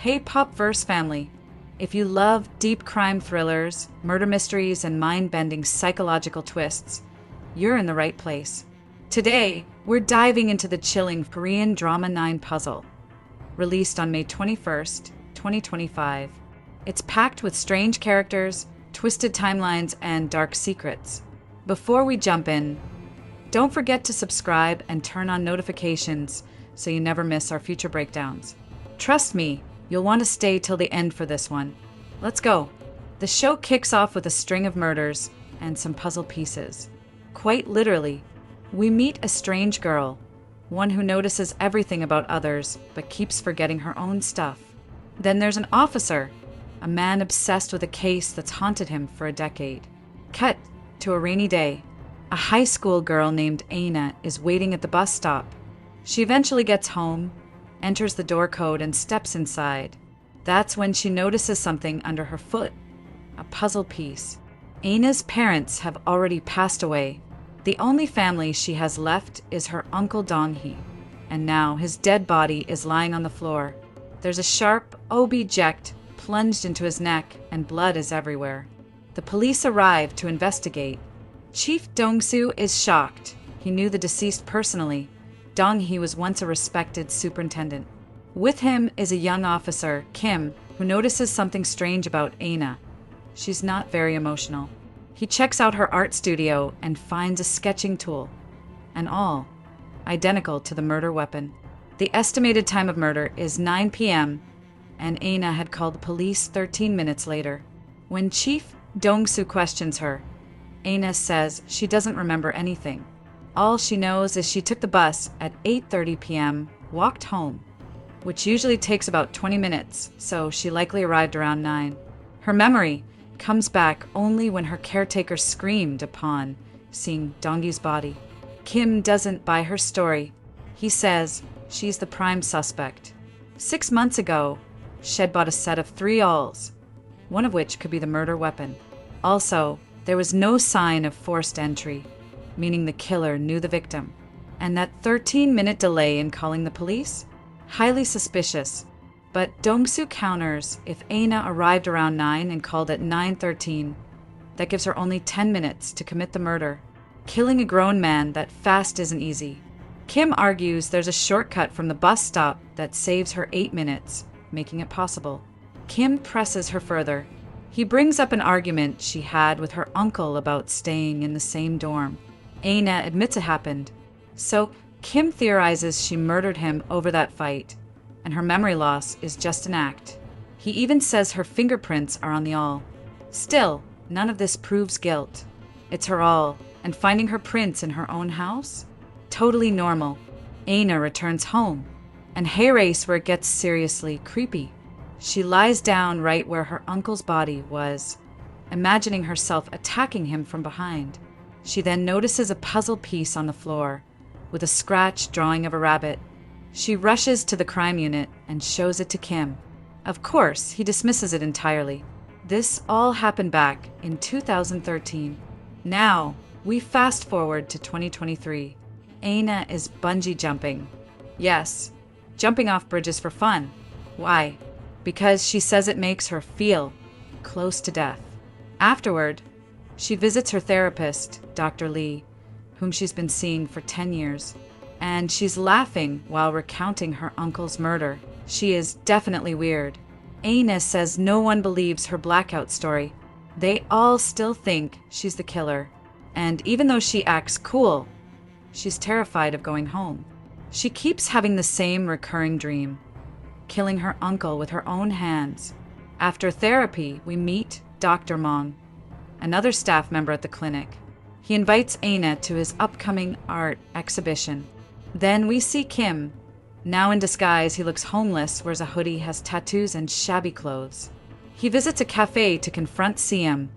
Hey Popverse family! If you love deep crime thrillers, murder mysteries, and mind-bending psychological twists, you're in the right place. Today, we're diving into the chilling Korean drama 9 puzzle, released on May 21st, 2025. It's packed with strange characters, twisted timelines, and dark secrets. Before we jump in, don't forget to subscribe and turn on notifications so you never miss our future breakdowns. Trust me, you'll want to stay till the end for this one. Let's go. The show kicks off with a string of murders and some puzzle pieces. Quite literally, we meet a strange girl, one who notices everything about others but keeps forgetting her own stuff. Then there's an officer, a man obsessed with a case that's haunted him for a decade. Cut to a rainy day. A high school girl named E-na is waiting at the bus stop. She eventually gets home, enters the door code, and steps inside. That's when she notices something under her foot, a puzzle piece. E-na's parents have already passed away. The only family she has left is her uncle Dong-hee, and now his dead body is lying on the floor. There's a sharp object plunged into his neck, and blood is everywhere. The police arrive to investigate. Chief Dong-soo is shocked. He knew the deceased personally. Dong-hee was once a respected superintendent. With him is a young officer, Kim, who notices something strange about E-na. She's not very emotional. He checks out her art studio and finds a sketching tool, and all identical to the murder weapon. The estimated time of murder is 9 p.m., and E-na had called the police 13 minutes later. When Chief Dong-soo questions her, E-na says she doesn't remember anything. All she knows is she took the bus at 8:30 p.m., walked home, which usually takes about 20 minutes, so she likely arrived around 9. Her memory comes back only when her caretaker screamed upon seeing Dong-hee's body. Kim doesn't buy her story. He says she's the prime suspect. 6 months ago, Shed bought a set of 3 awls, one of which could be the murder weapon. Also, there was no sign of forced entry, meaning the killer knew the victim. And that 13-minute delay in calling the police? Highly suspicious. But Dong-soo counters if E-na arrived around 9 and called at 9:13. That gives her only 10 minutes to commit the murder. Killing a grown man that fast isn't easy. Kim argues there's a shortcut from the bus stop that saves her 8 minutes, making it possible. Kim presses her further. He brings up an argument she had with her uncle about staying in the same dorm. E-na admits it happened. So Kim theorizes she murdered him over that fight, and her memory loss is just an act. He even says her fingerprints are on the awl. Still, none of this proves guilt. It's her awl, and finding her prints in her own house? Totally normal. E-na returns home, and hey race where it gets seriously creepy. She lies down right where her uncle's body was, imagining herself attacking him from behind. She then notices a puzzle piece on the floor, with a scratch drawing of a rabbit. She rushes to the crime unit and shows it to Kim. Of course, he dismisses it entirely. This all happened back in 2013. Now, we fast forward to 2023. E-na is bungee jumping. Yes, jumping off bridges for fun. Why? Because she says it makes her feel close to death. Afterward, she visits her therapist, Dr. Lee, whom she's been seeing for 10 years. And she's laughing while recounting her uncle's murder. She is definitely weird. E-na says no one believes her blackout story. They all still think she's the killer. And even though she acts cool, she's terrified of going home. She keeps having the same recurring dream, killing her uncle with her own hands. After therapy, we meet Dr. Mong, another staff member at the clinic. He invites E-na to his upcoming art exhibition. Then we see Kim. Now in disguise, he looks homeless, wears a hoodie, has tattoos, and shabby clothes. He visits a cafe to confront CM,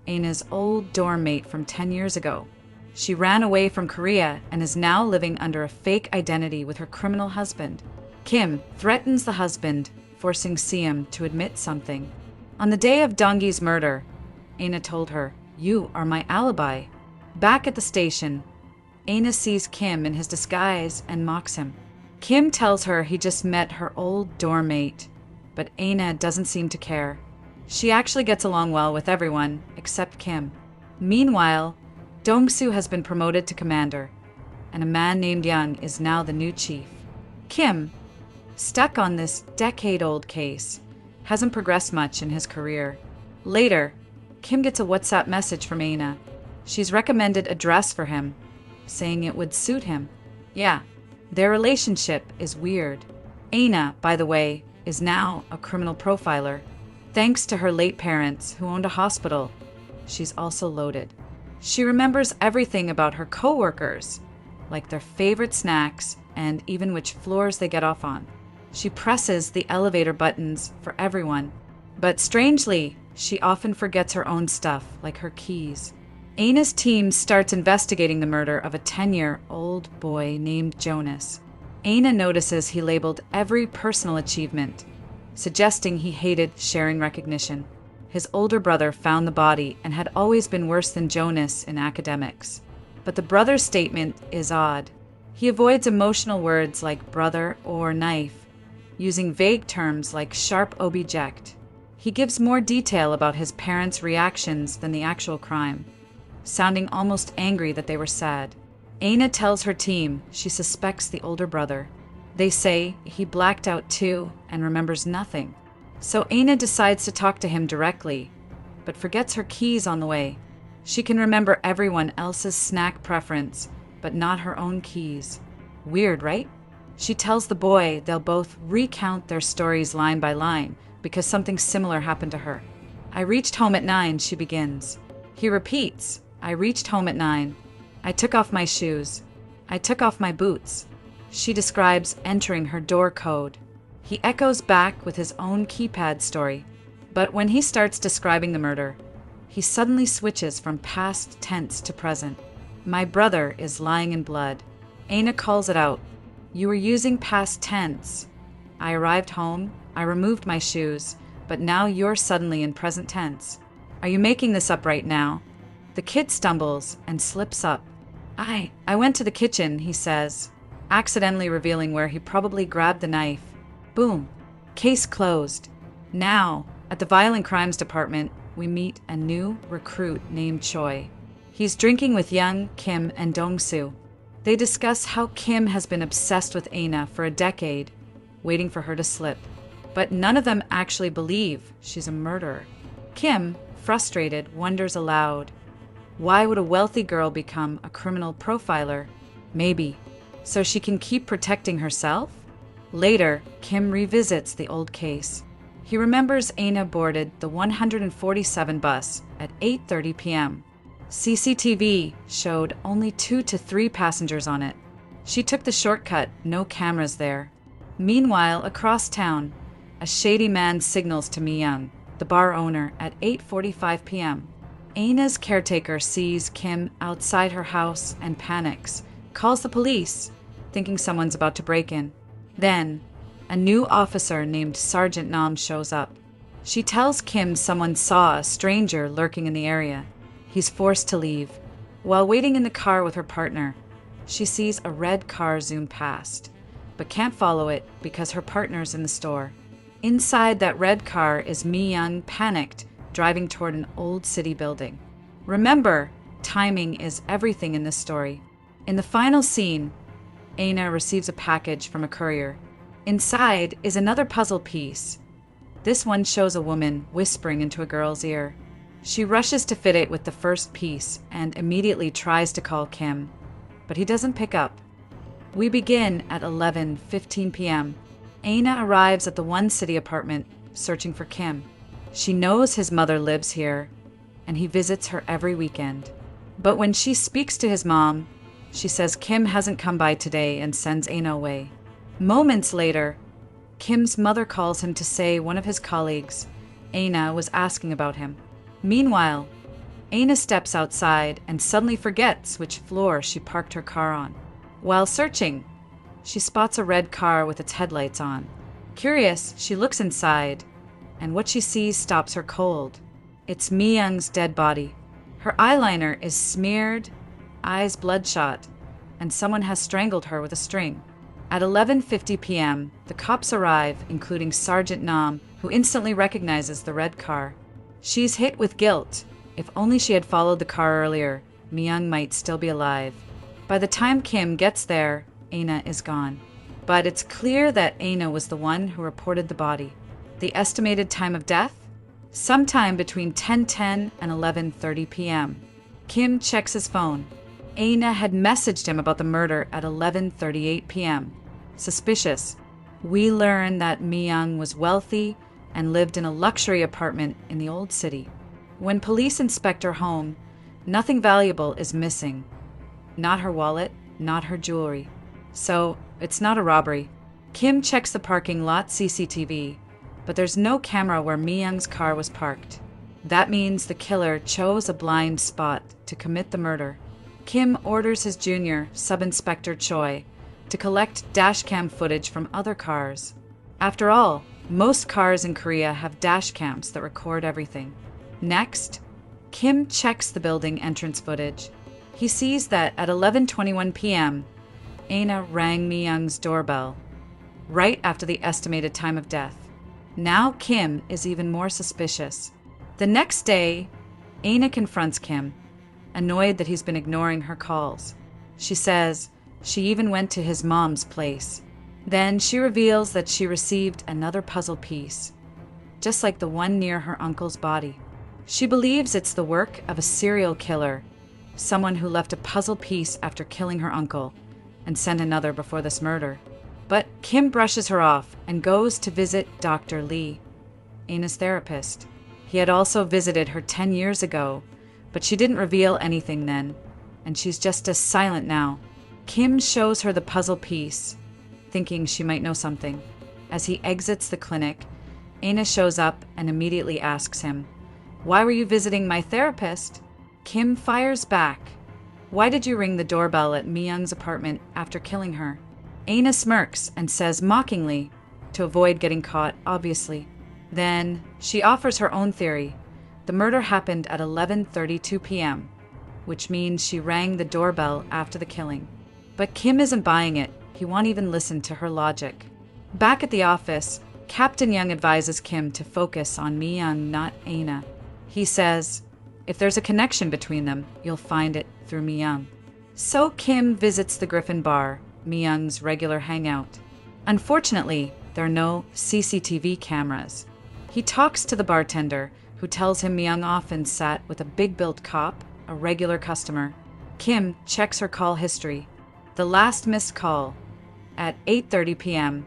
E-na's old dorm mate from 10 years ago. She ran away from Korea and is now living under a fake identity with her criminal husband. Kim threatens the husband, forcing CM to admit something. On the day of Dong-hee's murder, E-na told her, "You are my alibi." Back at the station, E-na sees Kim in his disguise and mocks him. Kim tells her he just met her old dorm mate but E-na doesn't seem to care. She actually gets along well with everyone except Kim. Meanwhile, Dong-soo has been promoted to commander, and a man named Young is now the new chief. Kim, stuck on this decade-old case, hasn't progressed much in his career. Later, Kim gets a WhatsApp message from E-na. She's recommended a dress for him, saying it would suit him. Yeah, their relationship is weird. E-na, by the way, is now a criminal profiler. Thanks to her late parents, who owned a hospital, she's also loaded. She remembers everything about her co-workers, like their favorite snacks and even which floors they get off on. She presses the elevator buttons for everyone. But strangely, she often forgets her own stuff, like her keys. E-na's team starts investigating the murder of a 10-year-old boy named Jonas. E-na notices he labeled every personal achievement, suggesting he hated sharing recognition. His older brother found the body and had always been worse than Jonas in academics. But the brother's statement is odd. He avoids emotional words like brother or knife, using vague terms like sharp object. He gives more detail about his parents' reactions than the actual crime, sounding almost angry that they were sad. E-na tells her team she suspects the older brother. They say he blacked out too and remembers nothing. So E-na decides to talk to him directly, but forgets her keys on the way. She can remember everyone else's snack preference, but not her own keys. Weird, right? She tells the boy they'll both recount their stories line by line because something similar happened to her. I reached home at 9, she begins. He repeats, I reached home at 9. I took off my shoes. I took off my boots. She describes entering her door code. He echoes back with his own keypad story. But when he starts describing the murder, he suddenly switches from past tense to present. My brother is lying in blood. E-na calls it out. You were using past tense. I arrived home, I removed my shoes, but now you're suddenly in present tense. Are you making this up right now? The kid stumbles and slips up. I went to the kitchen, he says, accidentally revealing where he probably grabbed the knife. Boom. Case closed. Now, at the Violent Crimes Department, we meet a new recruit named Choi. He's drinking with Young, Kim, and Dong-soo. They discuss how Kim has been obsessed with E-na for a decade, waiting for her to slip. But none of them actually believe she's a murderer. Kim, frustrated, wonders aloud, why would a wealthy girl become a criminal profiler? Maybe so she can keep protecting herself? Later, Kim revisits the old case. He remembers E-na boarded the 147 bus at 8:30 p.m. CCTV showed only 2 to 3 passengers on it. She took the shortcut, no cameras there. Meanwhile, across town, a shady man signals to Mi-young, the bar owner, at 8:45 p.m. E-na's caretaker sees Kim outside her house and panics, calls the police, thinking someone's about to break in. Then, a new officer named Sergeant Nam shows up. She tells Kim someone saw a stranger lurking in the area. He's forced to leave. While waiting in the car with her partner, she sees a red car zoom past, but can't follow it because her partner's in the store. Inside that red car is Mi-young, panicked, driving toward an old city building. Remember, timing is everything in this story. In the final scene, E-na receives a package from a courier. Inside is another puzzle piece. This one shows a woman whispering into a girl's ear. She rushes to fit it with the first piece and immediately tries to call Kim, but he doesn't pick up. We begin at 11:15 p.m. E-na arrives at the One City apartment, searching for Kim. She knows his mother lives here, and he visits her every weekend. But when she speaks to his mom, she says Kim hasn't come by today and sends E-na away. Moments later, Kim's mother calls him to say one of his colleagues, E-na, was asking about him. Meanwhile, E-na steps outside and suddenly forgets which floor she parked her car on. While searching, she spots a red car with its headlights on. Curious, she looks inside, and what she sees stops her cold. It's Mi-young's dead body. Her eyeliner is smeared, eyes bloodshot, and someone has strangled her with a string. At 11:50 p.m., the cops arrive, including Sergeant Nam, who instantly recognizes the red car. She's hit with guilt. If only she had followed the car earlier, Mi-young might still be alive. By the time Kim gets there, E-na is gone. But it's clear that E-na was the one who reported the body. The estimated time of death? Sometime between 10:10 and 11:30 p.m. Kim checks his phone. E-na had messaged him about the murder at 11:38 p.m. Suspicious. We learn that Mi-young was wealthy and lived in a luxury apartment in the old city. When police inspect her home, nothing valuable is missing. Not her wallet, not her jewelry. So, it's not a robbery. Kim checks the parking lot CCTV, but there's no camera where Mi-young's car was parked. That means the killer chose a blind spot to commit the murder. Kim orders his junior, Sub-Inspector Choi, to collect dashcam footage from other cars. After all, most cars in Korea have dashcams that record everything. Next, Kim checks the building entrance footage. He sees that at 11:21 p.m., E-na rang Mi-young's doorbell, right after the estimated time of death. Now Kim is even more suspicious. The next day, E-na confronts Kim, annoyed that he's been ignoring her calls. She says she even went to his mom's place. Then she reveals that she received another puzzle piece, just like the one near her uncle's body. She believes it's the work of a serial killer, someone who left a puzzle piece after killing her uncle and sent another before this murder. But Kim brushes her off and goes to visit Dr. Lee, E-na's therapist. He had also visited her 10 years ago, but she didn't reveal anything then, and she's just as silent now. Kim shows her the puzzle piece, thinking she might know something. As he exits the clinic, E-na shows up and immediately asks him, "Why were you visiting my therapist?" Kim fires back, "Why did you ring the doorbell at Mi-young's apartment after killing her?" E-na smirks and says mockingly, to avoid getting caught, obviously. Then she offers her own theory. The murder happened at 11:32 p.m., which means she rang the doorbell after the killing. But Kim isn't buying it. He won't even listen to her logic. Back at the office, Captain Young advises Kim to focus on Mi-young, not E-na. He says, if there's a connection between them, you'll find it through Mi-young. So Kim visits the Griffin Bar, Mi-young's regular hangout. Unfortunately, there are no CCTV cameras. He talks to the bartender, who tells him Mi-young often sat with a big-built cop, a regular customer. Kim checks her call history. The last missed call, at 8:30 p.m.,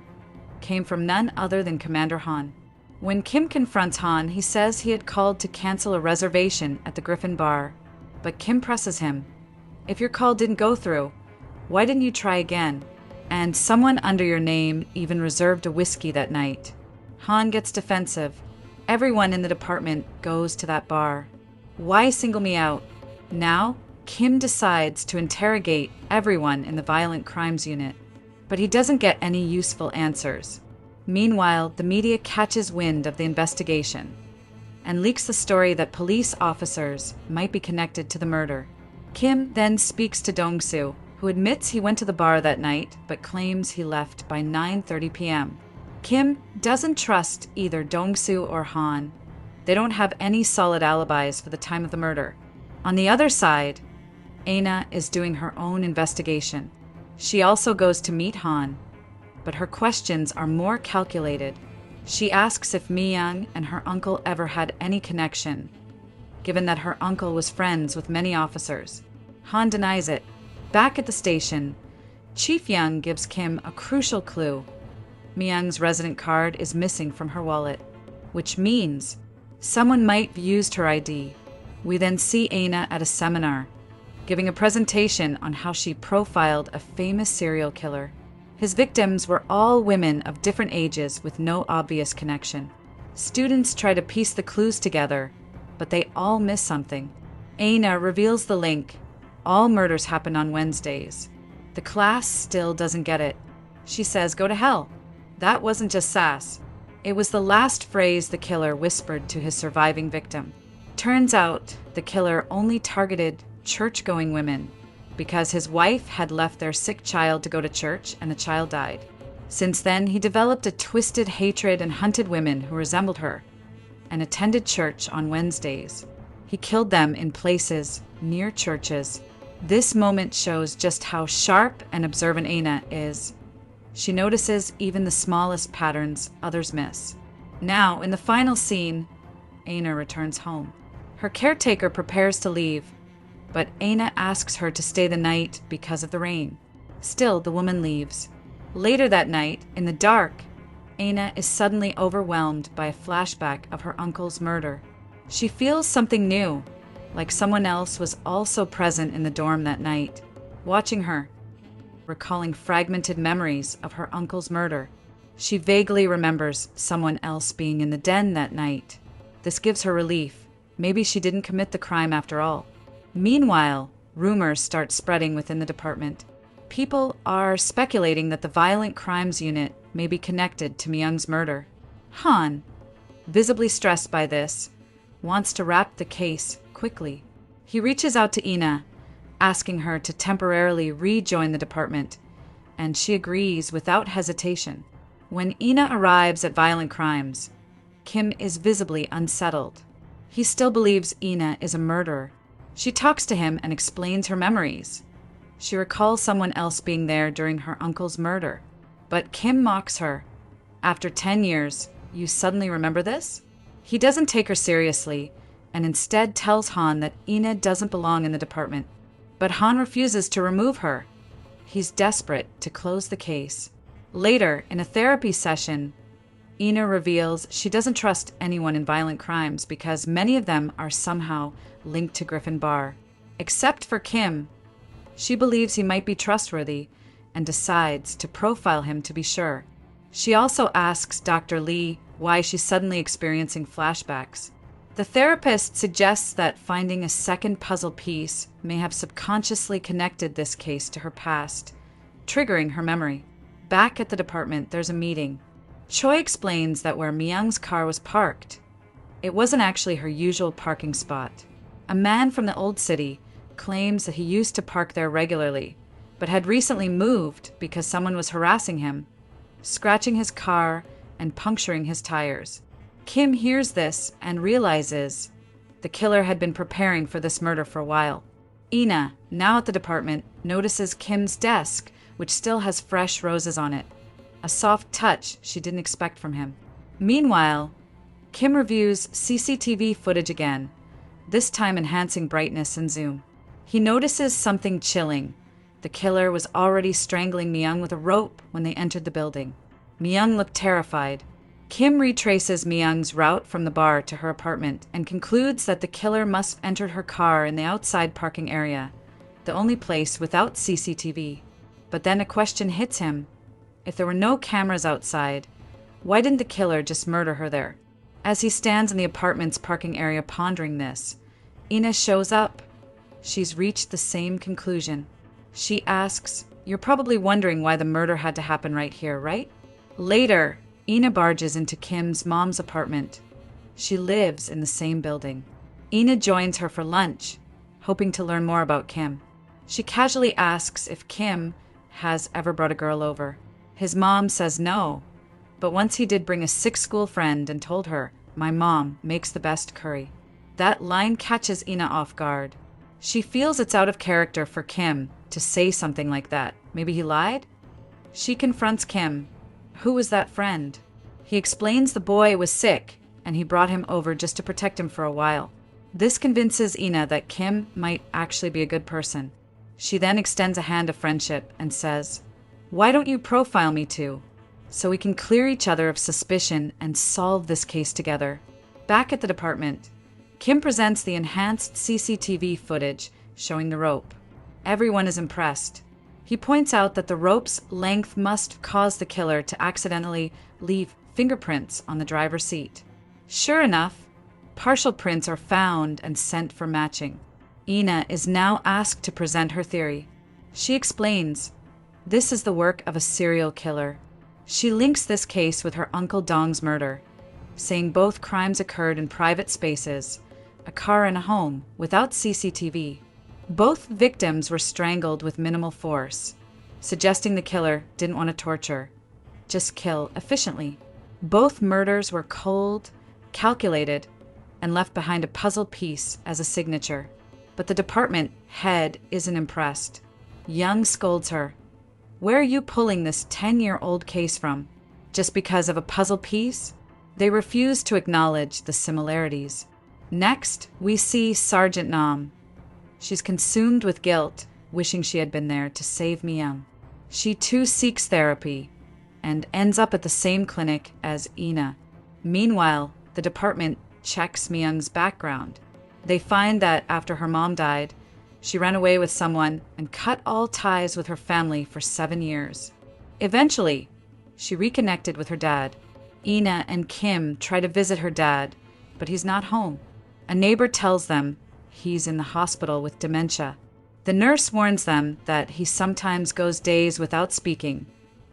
came from none other than Commander Han. When Kim confronts Han, he says he had called to cancel a reservation at the Griffin Bar. But Kim presses him. If your call didn't go through, why didn't you try again? And someone under your name even reserved a whiskey that night. Han gets defensive. Everyone in the department goes to that bar. Why single me out? Now, Kim decides to interrogate everyone in the violent crimes unit. But he doesn't get any useful answers. Meanwhile, the media catches wind of the investigation and leaks the story that police officers might be connected to the murder. Kim then speaks to Dong-soo, who admits he went to the bar that night but claims he left by 9:30 p.m. Kim doesn't trust either Dong-soo or Han. They don't have any solid alibis for the time of the murder. On the other side, E-na is doing her own investigation. She also goes to meet Han, but her questions are more calculated. She asks if Mi-young and her uncle ever had any connection, given that her uncle was friends with many officers. Han denies it. Back at the station, Chief Young gives Kim a crucial clue. Mi-young's resident card is missing from her wallet, which means someone might have used her ID. We then see E-na at a seminar, giving a presentation on how she profiled a famous serial killer. His victims were all women of different ages with no obvious connection. Students try to piece the clues together, but they all miss something. E-na reveals the link. All murders happen on Wednesdays. The class still doesn't get it. She says, "Go to hell." That wasn't just sass. It was the last phrase the killer whispered to his surviving victim. Turns out the killer only targeted church-going women, because his wife had left their sick child to go to church and the child died. Since then, he developed a twisted hatred and hunted women who resembled her and attended church on Wednesdays. He killed them in places near churches. This moment shows just how sharp and observant E-na is. She notices even the smallest patterns others miss. Now, in the final scene, E-na returns home. Her caretaker prepares to leave, but E-na asks her to stay the night because of the rain. Still, the woman leaves. Later that night, in the dark, E-na is suddenly overwhelmed by a flashback of her uncle's murder. She feels something new, like someone else was also present in the dorm that night, watching her, recalling fragmented memories of her uncle's murder. She vaguely remembers someone else being in the den that night. This gives her relief. Maybe she didn't commit the crime after all. Meanwhile, rumors start spreading within the department. People are speculating that the Violent Crimes Unit may be connected to Myung's murder. Han, visibly stressed by this, wants to wrap the case quickly. He reaches out to E-na, asking her to temporarily rejoin the department, and she agrees without hesitation. When E-na arrives at Violent Crimes, Kim is visibly unsettled. He still believes E-na is a murderer. She talks to him and explains her memories. She recalls someone else being there during her uncle's murder. But Kim mocks her. After 10 years, you suddenly remember this? He doesn't take her seriously, and instead tells Han that E-na doesn't belong in the department. But Han refuses to remove her. He's desperate to close the case. Later, in a therapy session, E-na reveals she doesn't trust anyone in violent crimes because many of them are somehow linked to Griffin Bar. Except for Kim. She believes he might be trustworthy and decides to profile him to be sure. She also asks Dr. Lee why she's suddenly experiencing flashbacks. The therapist suggests that finding a second puzzle piece may have subconsciously connected this case to her past, triggering her memory. Back at the department, there's a meeting. Choi explains that where Myung's car was parked, it wasn't actually her usual parking spot. A man from the old city claims that he used to park there regularly, but had recently moved because someone was harassing him, scratching his car and puncturing his tires. Kim hears this and realizes the killer had been preparing for this murder for a while. E-na, now at the department, notices Kim's desk, which still has fresh roses on it, a soft touch she didn't expect from him. Meanwhile, Kim reviews CCTV footage again, this time enhancing brightness and zoom. He notices something chilling. The killer was already strangling Myung with a rope when they entered the building. Myung looked terrified. Kim retraces Myung's route from the bar to her apartment and concludes that the killer must have entered her car in the outside parking area, the only place without CCTV. But then a question hits him. If there were no cameras outside, why didn't the killer just murder her there? As he stands in the apartment's parking area pondering this, E-na shows up. She's reached the same conclusion. She asks, "You're probably wondering why the murder had to happen right here, right?" Later, E-na barges into Kim's mom's apartment. She lives in the same building. E-na joins her for lunch, hoping to learn more about Kim. She casually asks if Kim has ever brought a girl over. His mom says no, but once he did bring a sick school friend and told her, "My mom makes the best curry." That line catches E-na off guard. She feels it's out of character for Kim to say something like that. Maybe he lied? She confronts Kim. Who was that friend? He explains the boy was sick and he brought him over just to protect him for a while. This convinces E-na that Kim might actually be a good person. She then extends a hand of friendship and says, "Why don't you profile me too, so we can clear each other of suspicion and solve this case together?" Back at the department, Kim presents the enhanced CCTV footage showing the rope. Everyone is impressed. He points out that the rope's length must cause the killer to accidentally leave fingerprints on the driver's seat. Sure enough, partial prints are found and sent for matching. E-na is now asked to present her theory. She explains, this is the work of a serial killer. She links this case with her Uncle Dong's murder, saying both crimes occurred in private spaces, a car and a home, without CCTV. Both victims were strangled with minimal force, suggesting the killer didn't want to torture, just kill efficiently. Both murders were cold, calculated, and left behind a puzzle piece as a signature. But the department head isn't impressed. Young scolds her. "Where are you pulling this 10-year-old case from? Just because of a puzzle piece?" They refuse to acknowledge the similarities. Next, we see Sergeant Nam. She's consumed with guilt, wishing she had been there to save Myung. She too seeks therapy and ends up at the same clinic as E-na. Meanwhile, the department checks Myung's background. They find that after her mom died, she ran away with someone and cut all ties with her family for 7 years. Eventually, she reconnected with her dad. E-na and Kim try to visit her dad, but he's not home. A neighbor tells them he's in the hospital with dementia. The nurse warns them that he sometimes goes days without speaking,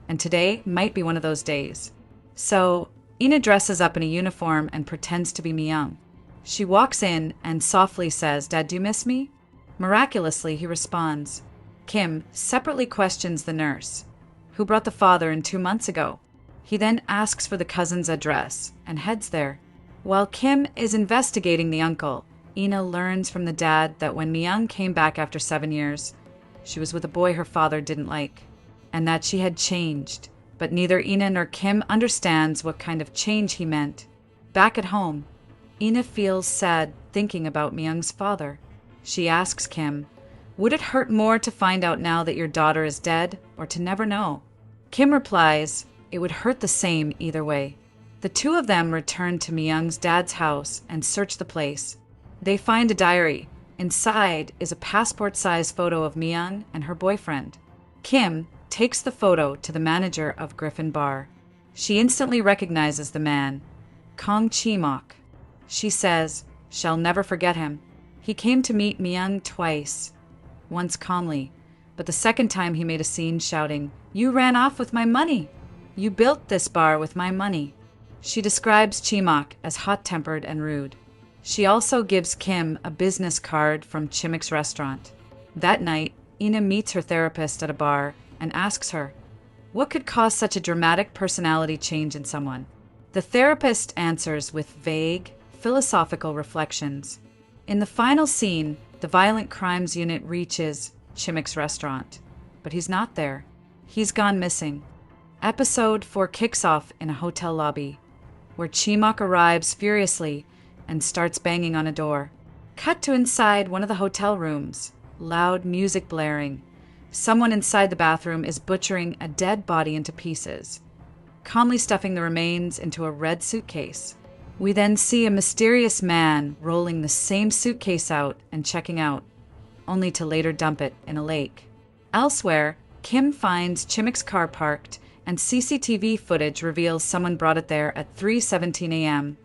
and today might be one of those days. So, E-na dresses up in a uniform and pretends to be Myung. She walks in and softly says, "Dad, do you miss me?" Miraculously, he responds. Kim separately questions the nurse, who brought the father in 2 months ago. He then asks for the cousin's address and heads there. While Kim is investigating the uncle, E-na learns from the dad that when Myung came back after 7 years, she was with a boy her father didn't like, and that she had changed. But neither E-na nor Kim understands what kind of change he meant. Back at home, E-na feels sad thinking about Myung's father. She asks Kim, "Would it hurt more to find out now that your daughter is dead, or to never know?" Kim replies, "It would hurt the same either way." The two of them return to Myung's dad's house and search the place. They find a diary. Inside is a passport-sized photo of Myung and her boyfriend. Kim takes the photo to the manager of Griffin Bar. She instantly recognizes the man, Kong Chi-mok. She says, "Shall never forget him. He came to meet Myung twice, once calmly, but the second time he made a scene shouting, 'You ran off with my money! You built this bar with my money.'" She describes Chi-mok as hot-tempered and rude. She also gives Kim a business card from Chimik's restaurant. That night, E-na meets her therapist at a bar and asks her, what could cause such a dramatic personality change in someone? The therapist answers with vague, philosophical reflections. In the final scene, the violent crimes unit reaches Chimik's restaurant, but he's not there. He's gone missing. Episode 4 kicks off in a hotel lobby, where Chi-mok arrives furiously and starts banging on a door. Cut to inside one of the hotel rooms, loud music blaring. Someone inside the bathroom is butchering a dead body into pieces, calmly stuffing the remains into a red suitcase. We then see a mysterious man rolling the same suitcase out and checking out, only to later dump it in a lake. Elsewhere, Kim finds Chimik's car parked, and CCTV footage reveals someone brought it there at 3:17 a.m.,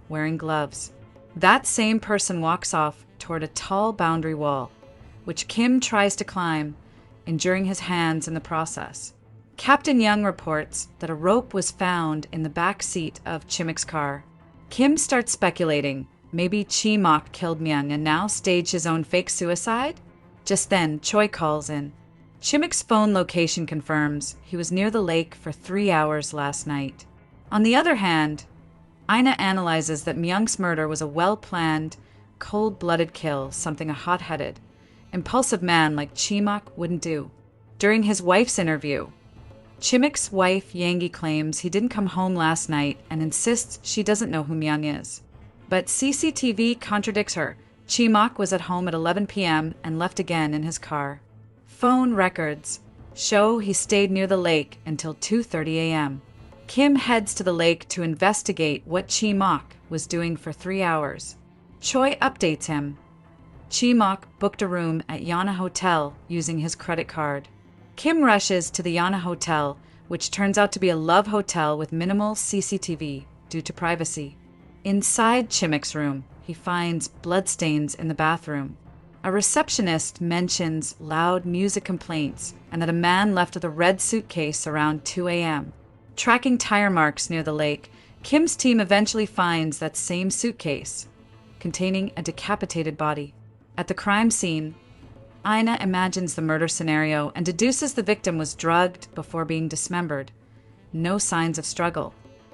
wearing gloves. That same person walks off toward a tall boundary wall, which Kim tries to climb, injuring his hands in the process. Captain Young reports that a rope was found in the back seat of Chimik's car. Kim starts speculating maybe Chi-mok killed Myung and now staged his own fake suicide? Just then, Choi calls in. Chimik's phone location confirms he was near the lake for 3 hours last night. On the other hand, E-na analyzes that Myung's murder was a well-planned, cold-blooded kill, something a hot-headed, impulsive man like Chi-mok wouldn't do. During his wife's interview, Chimik's wife Yangi claims he didn't come home last night and insists she doesn't know who Myung is. But CCTV contradicts her. Chi-mok was at home at 11 p.m. and left again in his car. Phone records show he stayed near the lake until 2:30 a.m. Kim heads to the lake to investigate what Chi-mok was doing for 3 hours. Choi updates him. Chi-mok booked a room at Yana Hotel using his credit card. Kim rushes to the Yana Hotel, which turns out to be a love hotel with minimal CCTV due to privacy. Inside Chimik's room, he finds bloodstains in the bathroom. A receptionist mentions loud music complaints and that a man left with a red suitcase around 2 a.m. Tracking tire marks near the lake, Kim's team eventually finds that same suitcase, containing a decapitated body. At the crime scene, Ina imagines the murder scenario and deduces the victim was drugged before being dismembered. No signs of struggle.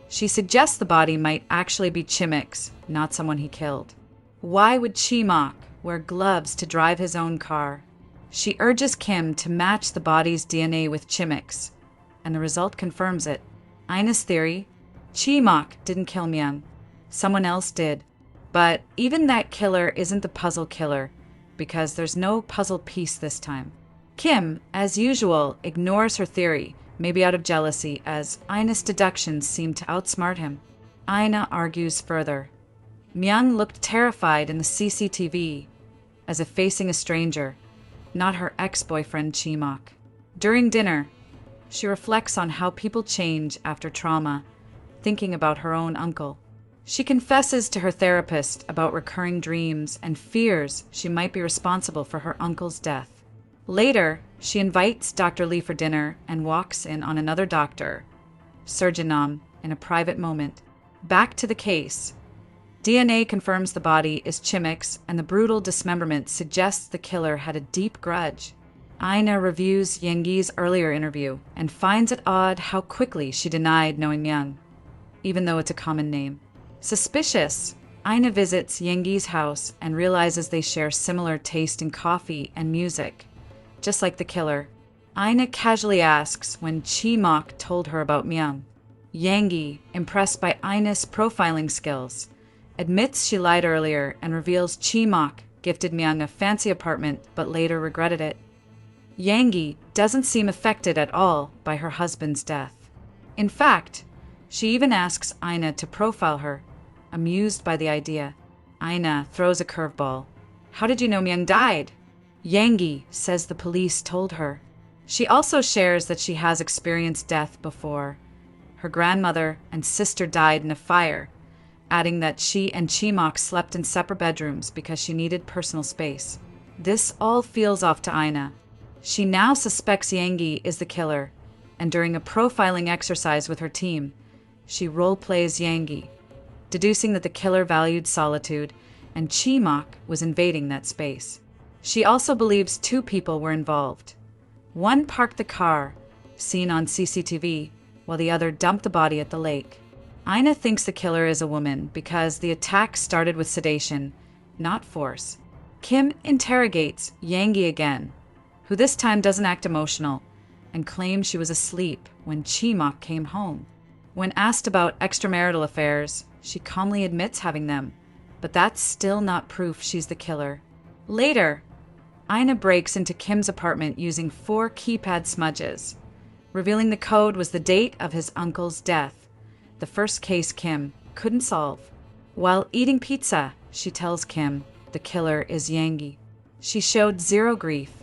She suggests the body might actually be Chimik's, not someone he killed. Why would Chimak wear gloves to drive his own car? She urges Kim to match the body's DNA with Chimik's, and the result confirms it. Ina's theory: Chimak didn't kill Myung. Someone else did. But even that killer isn't the puzzle killer, because there's no puzzle piece this time. Kim, as usual, ignores her theory, maybe out of jealousy, as Ina's deductions seem to outsmart him. Ina argues further. Myung looked terrified in the CCTV, as if facing a stranger, not her ex-boyfriend Chimak. During dinner, she reflects on how people change after trauma, thinking about her own uncle. She confesses to her therapist about recurring dreams and fears she might be responsible for her uncle's death. Later, she invites Dr. Lee for dinner and walks in on another doctor, Surgeon Nam, in a private moment. Back to the case. DNA confirms the body is Chimik's, and the brutal dismemberment suggests the killer had a deep grudge. Ina reviews Yengi's earlier interview and finds it odd how quickly she denied knowing Myung, even though it's a common name. Suspicious, Ina visits Yengi's house and realizes they share similar taste in coffee and music. Just like the killer, Ina casually asks when Chimak told her about Myung. Yengi, impressed by Ina's profiling skills, admits she lied earlier and reveals Chimak gifted Myung a fancy apartment but later regretted it. Yengi doesn't seem affected at all by her husband's death. In fact, she even asks Ina to profile her, amused by the idea. Ina throws a curveball. How did you know Myung died? Yengi says the police told her. She also shares that she has experienced death before. Her grandmother and sister died in a fire, adding that she and Chimak slept in separate bedrooms because she needed personal space. This all feels off to Ina. She now suspects Yengi is the killer, and during a profiling exercise with her team, she role-plays Yengi, deducing that the killer valued solitude and Chimak was invading that space. She also believes two people were involved. One parked the car, seen on CCTV, while the other dumped the body at the lake. Ina thinks the killer is a woman because the attack started with sedation, not force. Kim interrogates Yengi again, who this time doesn't act emotional, and claims she was asleep when Chimak came home. When asked about extramarital affairs, she calmly admits having them, but that's still not proof she's the killer. Later, Ina breaks into Kim's apartment using 4 keypad smudges, revealing the code was the date of his uncle's death, the first case Kim couldn't solve. While eating pizza, she tells Kim the killer is Yengi. She showed zero grief.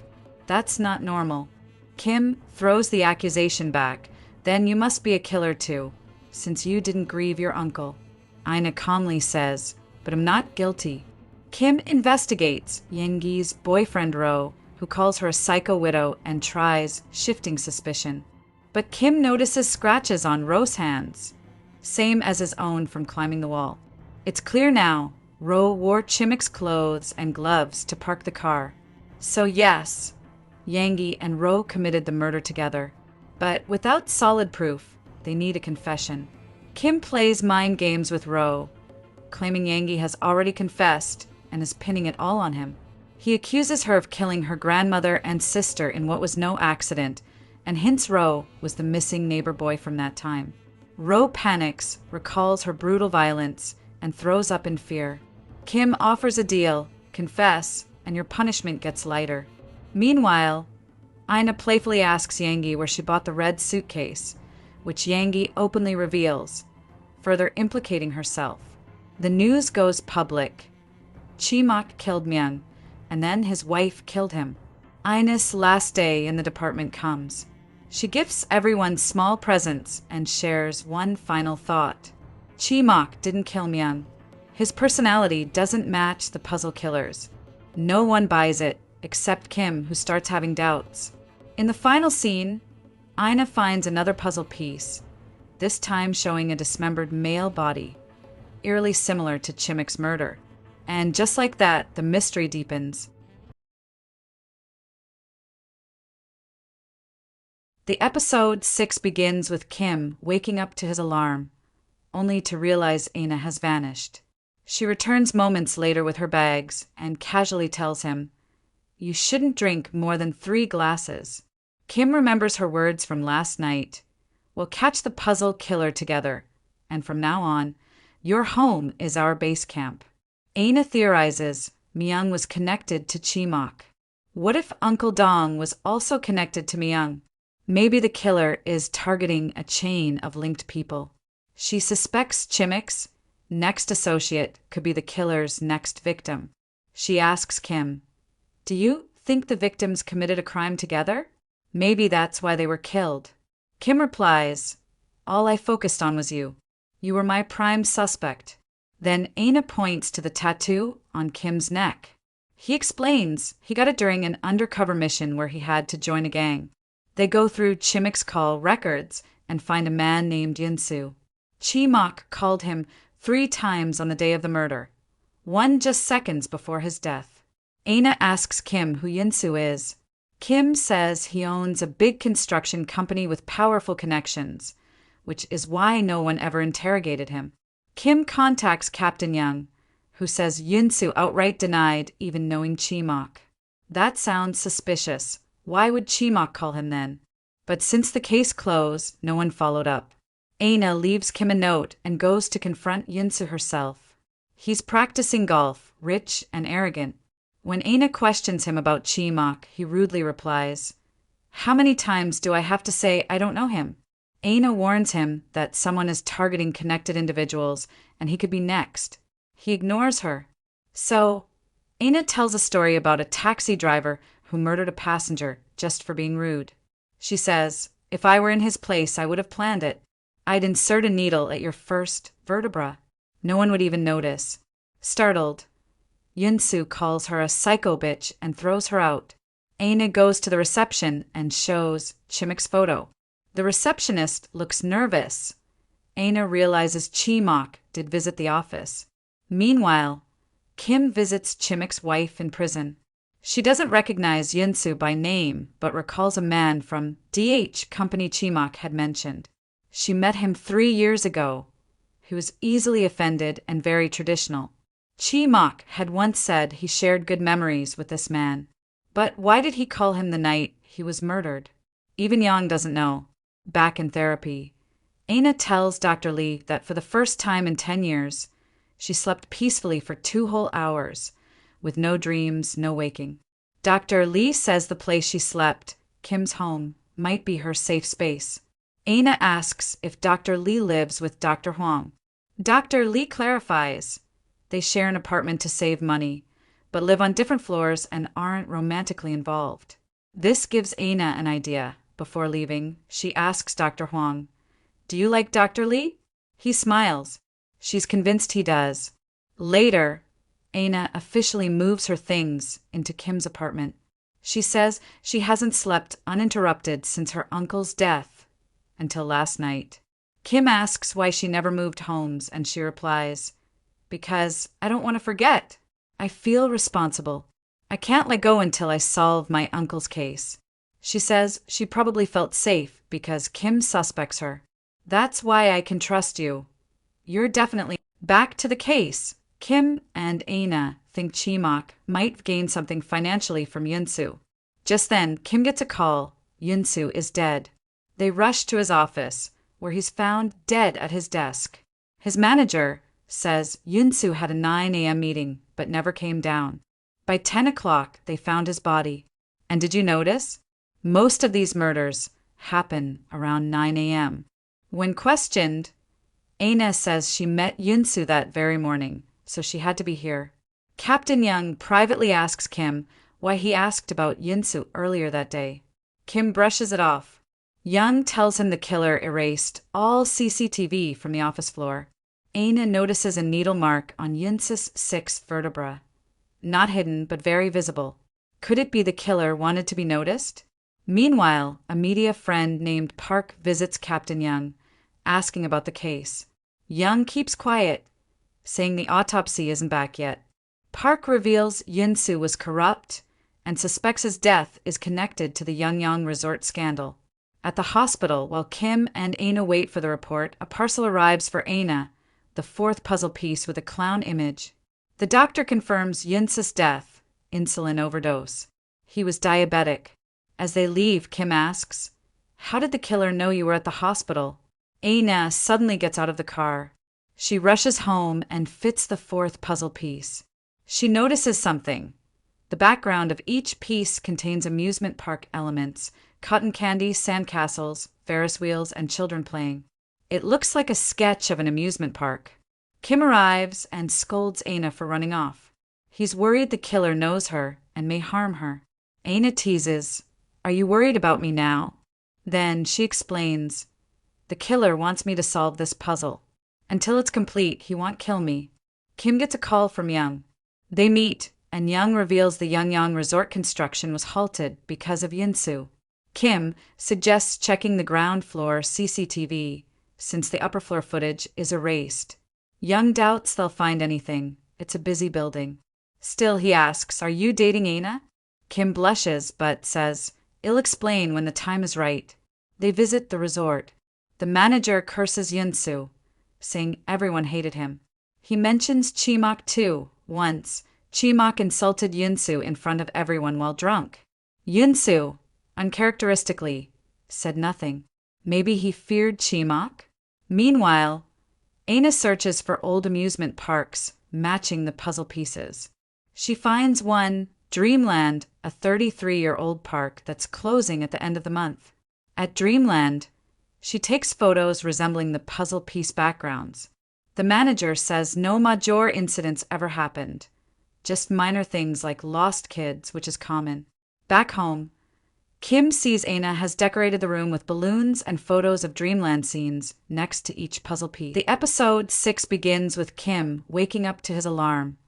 That's not normal. Kim throws the accusation back. Then you must be a killer too, since you didn't grieve your uncle. Ina calmly says, but I'm not guilty. Kim investigates Yengi's boyfriend Ro, who calls her a psycho widow and tries shifting suspicion. But Kim notices scratches on Ro's hands, same as his own from climbing the wall. It's clear now, Ro wore Chimik's clothes and gloves to park the car. So yes, Yengi and Ro committed the murder together. But without solid proof, they need a confession. Kim plays mind games with Ro, claiming Yengi has already confessed and is pinning it all on him. He accuses her of killing her grandmother and sister in what was no accident, and hints Ro was the missing neighbor boy from that time. Ro panics, recalls her brutal violence, and throws up in fear. Kim offers a deal, confess, and your punishment gets lighter. Meanwhile, Ina playfully asks Yengi where she bought the red suitcase, which Yengi openly reveals, further implicating herself. The news goes public. Chimak killed Myung, and then his wife killed him. Ina's last day in the department comes. She gifts everyone small presents and shares one final thought. Chimak didn't kill Myung. His personality doesn't match the puzzle killer's. No one buys it, except Kim, who starts having doubts. In the final scene, Ina finds another puzzle piece, this time showing a dismembered male body, eerily similar to Chimik's murder. And just like that, the mystery deepens. The episode 6 begins with Kim waking up to his alarm, only to realize E-na has vanished. She returns moments later with her bags and casually tells him, "You shouldn't drink more than 3 glasses." Kim remembers her words from last night. "We'll catch the puzzle killer together, and from now on, your home is our base camp." E-na theorizes Myung was connected to Chimok. What if Uncle Dong was also connected to Myung? Maybe the killer is targeting a chain of linked people. She suspects Chimok's next associate could be the killer's next victim. She asks Kim, "Do you think the victims committed a crime together? Maybe that's why they were killed." Kim replies, "All I focused on was you. You were my prime suspect." Then E-na points to the tattoo on Kim's neck. He explains he got it during an undercover mission where he had to join a gang. They go through Chimok's call records and find a man named Yoon. Chimok called him 3 times on the day of the murder, one just seconds before his death. E-na asks Kim who Yoon is. Kim says he owns a big construction company with powerful connections, which is why no one ever interrogated him. Kim contacts Captain Young, who says Yoon outright denied even knowing Chimok. That sounds suspicious. Why would Chimok call him then? But since the case closed, no one followed up. E-na leaves Kim a note and goes to confront Yoon herself. He's practicing golf, rich and arrogant. When E-na questions him about Chimok, he rudely replies, "How many times do I have to say I don't know him?" E-na warns him that someone is targeting connected individuals and he could be next. He ignores her. So, E-na tells a story about a taxi driver who murdered a passenger just for being rude. She says, "If I were in his place, I would have planned it. I'd insert a needle at your first vertebra. No one would even notice." Startled, Yoon calls her a psycho bitch and throws her out. E-na goes to the reception and shows Chimok's photo. The receptionist looks nervous. E-na realizes Chimok did visit the office. Meanwhile, Kim visits Chimok's wife in prison. She doesn't recognize Yoon by name, but recalls a man from DH company Chimok had mentioned. She met him 3 years ago. He was easily offended and very traditional. Chimok had once said he shared good memories with this man. But why did he call him the night he was murdered? Even Yang doesn't know. Back in therapy, E-na tells Dr. Lee that for the first time in 10 years, she slept peacefully for 2 whole hours, with no dreams, no waking. Dr. Lee says the place she slept, Kim's home, might be her safe space. E-na asks if Dr. Lee lives with Dr. Huang. Dr. Lee clarifies they share an apartment to save money, but live on different floors and aren't romantically involved. This gives E-na an idea. Before leaving, she asks Dr. Huang, "Do you like Dr. Lee?" He smiles. She's convinced he does. Later, E-na officially moves her things into Kim's apartment. She says she hasn't slept uninterrupted since her uncle's death until last night. Kim asks why she never moved homes, and she replies, "Because I don't want to forget. I feel responsible. I can't let go until I solve my uncle's case." She says she probably felt safe because Kim suspects her. "That's why I can trust you. You're definitely..." Back to the case. Kim and E-na think Chimok might gain something financially from Yoon. Just then, Kim gets a call. Yoon is dead. They rush to his office, where he's found dead at his desk. His manager says Yoon had a 9 a.m. meeting, but never came down. By 10 o'clock, they found his body. And did you notice? Most of these murders happen around 9 a.m. When questioned, E-na says she met Yoon that very morning, so she had to be here. Captain Young privately asks Kim why he asked about Yoon earlier that day. Kim brushes it off. Young tells him the killer erased all CCTV from the office floor. E-na notices a needle mark on Yoon's 6th vertebra. Not hidden, but very visible. Could it be the killer wanted to be noticed? Meanwhile, a media friend named Park visits Captain Young, asking about the case. Young keeps quiet, saying the autopsy isn't back yet. Park reveals Yoon was corrupt and suspects his death is connected to the Yangyang resort scandal. At the hospital, while Kim and E-na wait for the report, a parcel arrives for E-na, the fourth puzzle piece with a clown image. The doctor confirms Yoon-soo's death, insulin overdose. He was diabetic. As they leave, Kim asks, "How did the killer know you were at the hospital?" E-na suddenly gets out of the car. She rushes home and fits the fourth puzzle piece. She notices something. The background of each piece contains amusement park elements: cotton candy, sandcastles, Ferris wheels, and children playing. It looks like a sketch of an amusement park. Kim arrives and scolds E-na for running off. He's worried the killer knows her and may harm her. E-na teases, "Are you worried about me now?" Then she explains, "The killer wants me to solve this puzzle. Until it's complete, he won't kill me." Kim gets a call from Young. They meet, and Young reveals the Yongyang resort construction was halted because of Yoon-soo. Kim suggests checking the ground floor CCTV, since the upper floor footage is erased. Young doubts they'll find anything. It's a busy building. Still, he asks, "Are you dating E-na?" Kim blushes, but says, "I'll explain when the time is right." They visit the resort. The manager curses Yoon-soo, saying everyone hated him. He mentions Chi-mak too. Once, Chi-mak insulted Yoon-soo in front of everyone while drunk. Yoon-soo, uncharacteristically, said nothing. Maybe he feared Chi-mak? Meanwhile, E-na searches for old amusement parks, matching the puzzle pieces. She finds one, Dreamland, a 33-year-old park that's closing at the end of the month. At Dreamland, she takes photos resembling the puzzle piece backgrounds. The manager says no major incidents ever happened, just minor things like lost kids, which is common. Back home, Kim sees E-na has decorated the room with balloons and photos of Dreamland scenes next to each puzzle piece. The episode 6 begins with Kim waking up to his alarm,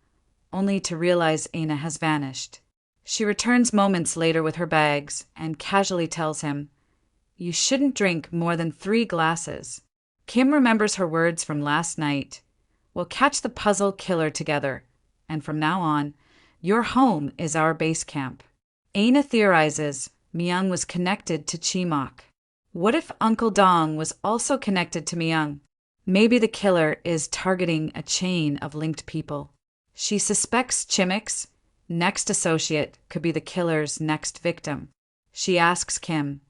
only to realize E-na has vanished. She returns moments later with her bags and casually tells him, "You shouldn't drink more than 3 glasses." Kim remembers her words from last night. "We'll catch the puzzle killer together, and from now on, your home is our base camp." E-na theorizes Myung was connected to Chi-mak. What if Uncle Dong was also connected to Myung? Maybe the killer is targeting a chain of linked people. She suspects Chimik's next associate could be the killer's next victim. She asks Kim,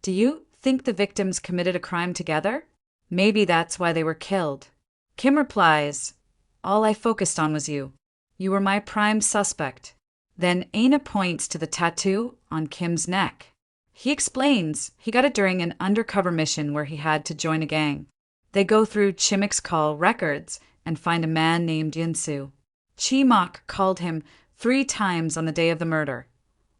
"Do you think the victims committed a crime together? Maybe that's why they were killed." Kim replies, "All I focused on was you. You were my prime suspect." Then E-na points to the tattoo on Kim's neck. He explains he got it during an undercover mission where he had to join a gang. They go through Chimik's call records and find a man named Yoon-soo. Chi-mak called him 3 times on the day of the murder,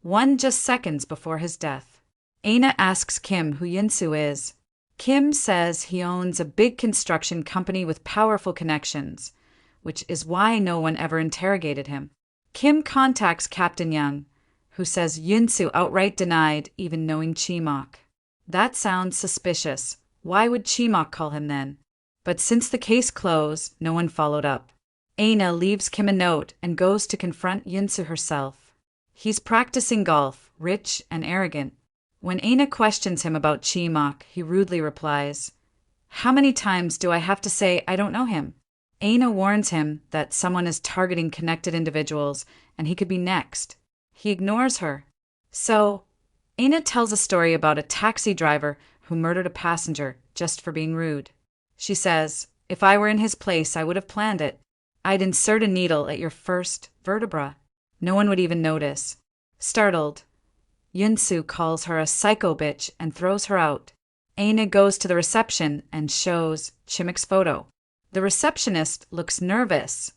one just seconds before his death. E-na asks Kim who Yoon-soo is. Kim says he owns a big construction company with powerful connections, which is why no one ever interrogated him. Kim contacts Captain Young, who says Yoon-soo outright denied even knowing Chi-mak. That sounds suspicious. Why would Chi-mak call him then? But since the case closed, no one followed up. E-na leaves Kim a note and goes to confront Yoon-soo herself. He's practicing golf, rich and arrogant. When E-na questions him about Chi-mak, he rudely replies, "How many times do I have to say I don't know him?" E-na warns him that someone is targeting connected individuals and he could be next. He ignores her. So, E-na tells a story about a taxi driver who murdered a passenger just for being rude. She says, "If I were in his place, I would have planned it. I'd insert a needle at your first vertebra. No one would even notice." Startled, Yoon-soo calls her a psycho bitch and throws her out. E-na goes to the reception and shows Chimik's photo. The receptionist looks nervous.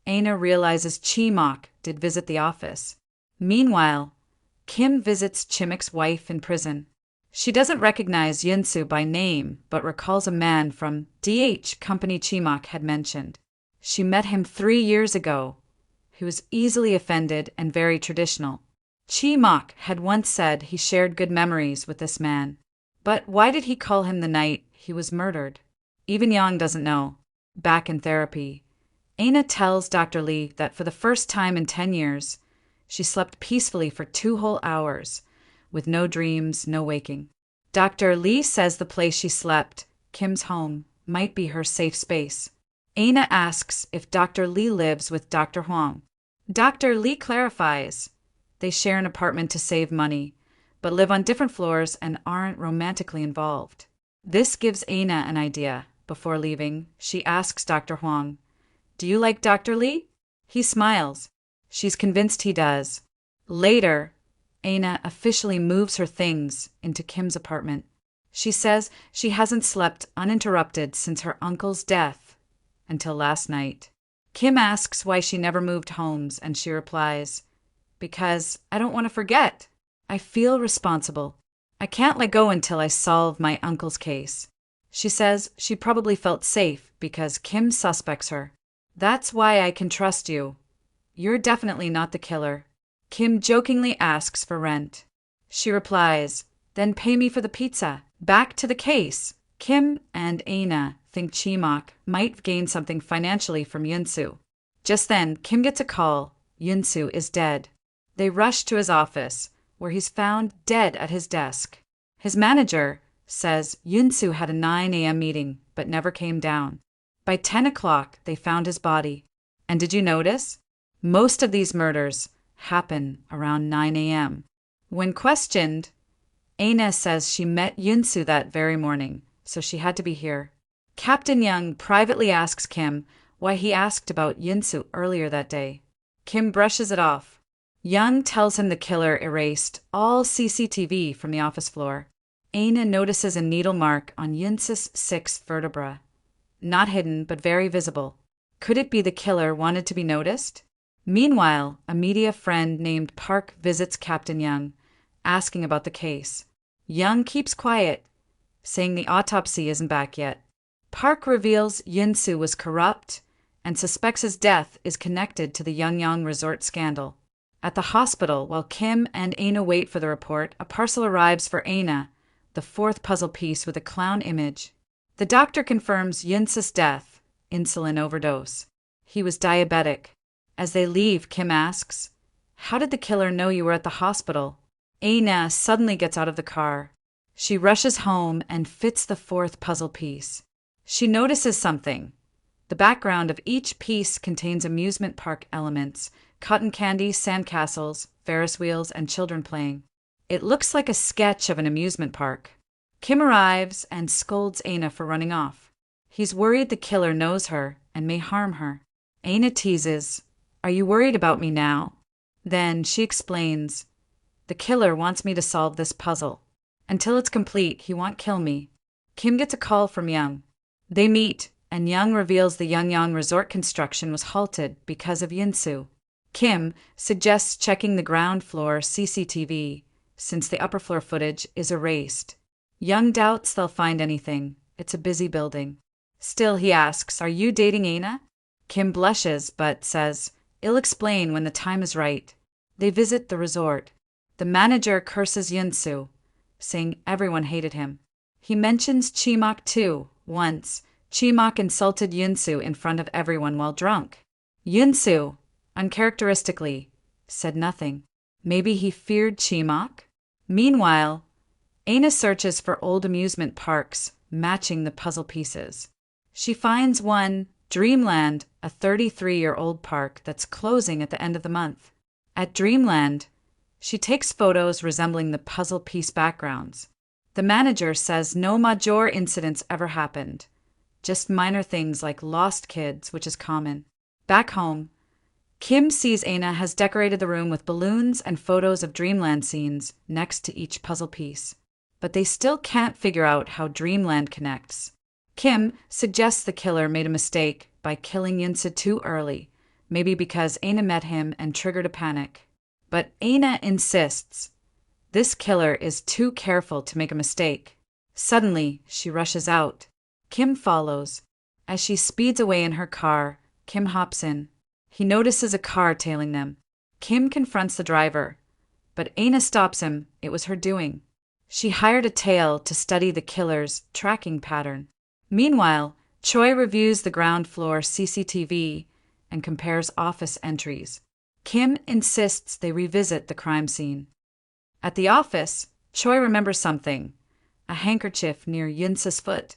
E-na realizes Chi-mak did visit the office. Meanwhile, Kim visits Chimik's wife in prison. She doesn't recognize Yoon-soo by name, but recalls a man from DH company Chi-mak had mentioned. She met him 3 years ago. He was easily offended and very traditional. Chi-mak had once said he shared good memories with this man. But why did he call him the night he was murdered? Even Yang doesn't know. Back in therapy, E-na tells Dr. Lee that for the first time in 10 years, she slept peacefully for 2 whole hours, with no dreams, no waking. Dr. Lee says the place she slept, Kim's home, might be her safe space. Aina asks if Dr. Lee lives with Dr. Huang. Dr. Lee clarifies they share an apartment to save money, but live on different floors and aren't romantically involved. This gives Aina an idea. Before leaving, she asks Dr. Huang, "Do you like Dr. Lee?" He smiles. She's convinced he does. Later, Aina officially moves her things into Kim's apartment. She says she hasn't slept uninterrupted since her uncle's death until last night. Kim asks why she never moved homes, and she replies, "Because I don't want to forget. I feel responsible. I can't let go until I solve my uncle's case." She says she probably felt safe because Kim suspects her. "That's why I can trust you. You're definitely not the killer." Kim jokingly asks for rent. She replies, "Then pay me for the pizza." Back to the case. Kim and Aina think Chimok might gain something financially from Yunsu. Just then, Kim gets a call. Yunsu is dead. They rush to his office, where he's found dead at his desk. His manager says Yunsu had a 9 a.m. meeting, but never came down. By 10 o'clock, they found his body. And did you notice? Most of these murders happen around 9 a.m. When questioned, Aina says she met Yunsu that very morning, so she had to be here. Captain Young privately asks Kim why he asked about Yunsu earlier that day. Kim brushes it off. Young tells him the killer erased all CCTV from the office floor. Aina notices a needle mark on Yunsu's 6th vertebra. Not hidden, but very visible. Could it be the killer wanted to be noticed? Meanwhile, a media friend named Park visits Captain Young, asking about the case. Young keeps quiet, saying the autopsy isn't back yet. Park reveals Yunsu was corrupt and suspects his death is connected to the Yeongyang resort scandal. At the hospital, while Kim and Aina wait for the report, a parcel arrives for Aina, the 4th puzzle piece with a clown image. The doctor confirms Yunsu's death, insulin overdose. He was diabetic. As they leave, Kim asks, "How did the killer know you were at the hospital?" Aina suddenly gets out of the car. She rushes home and fits the 4th puzzle piece. She notices something. The background of each piece contains amusement park elements, cotton candy, sandcastles, Ferris wheels, and children playing. It looks like a sketch of an amusement park. Kim arrives and scolds Aina for running off. He's worried the killer knows her and may harm her. Aina teases, "Are you worried about me now?" Then she explains, "The killer wants me to solve this puzzle. Until it's complete, he won't kill me." Kim gets a call from Young. They meet, and Young reveals the Yeongyang resort construction was halted because of Yunsu. Kim suggests checking the ground floor CCTV, since the upper floor footage is erased. Young doubts they'll find anything. It's a busy building. Still, he asks, "Are you dating Aina?" Kim blushes, but says, "I'll explain when the time is right." They visit the resort. The manager curses Yunsu, saying everyone hated him. He mentions Chimok too. Once, Chimok insulted Yunsu in front of everyone while drunk. Yunsu, uncharacteristically, said nothing. Maybe he feared Chimok? Meanwhile, Aina searches for old amusement parks matching the puzzle pieces. She finds one, Dreamland, a 33-year-old park that's closing at the end of the month. At Dreamland, she takes photos resembling the puzzle piece backgrounds. The manager says no major incidents ever happened, just minor things like lost kids, which is common. Back home, Kim sees Aina has decorated the room with balloons and photos of Dreamland scenes next to each puzzle piece. But they still can't figure out how Dreamland connects. Kim suggests the killer made a mistake by killing Yunsu too early, maybe because Aina met him and triggered a panic. But Aina insists this killer is too careful to make a mistake. Suddenly, she rushes out. Kim follows. As she speeds away in her car, Kim hops in. He notices a car tailing them. Kim confronts the driver, but Aina stops him. It was her doing. She hired a tail to study the killer's tracking pattern. Meanwhile, Choi reviews the ground floor CCTV and compares office entries. Kim insists they revisit the crime scene. At the office, Choi remembers something. a handkerchief near Yunsa's foot,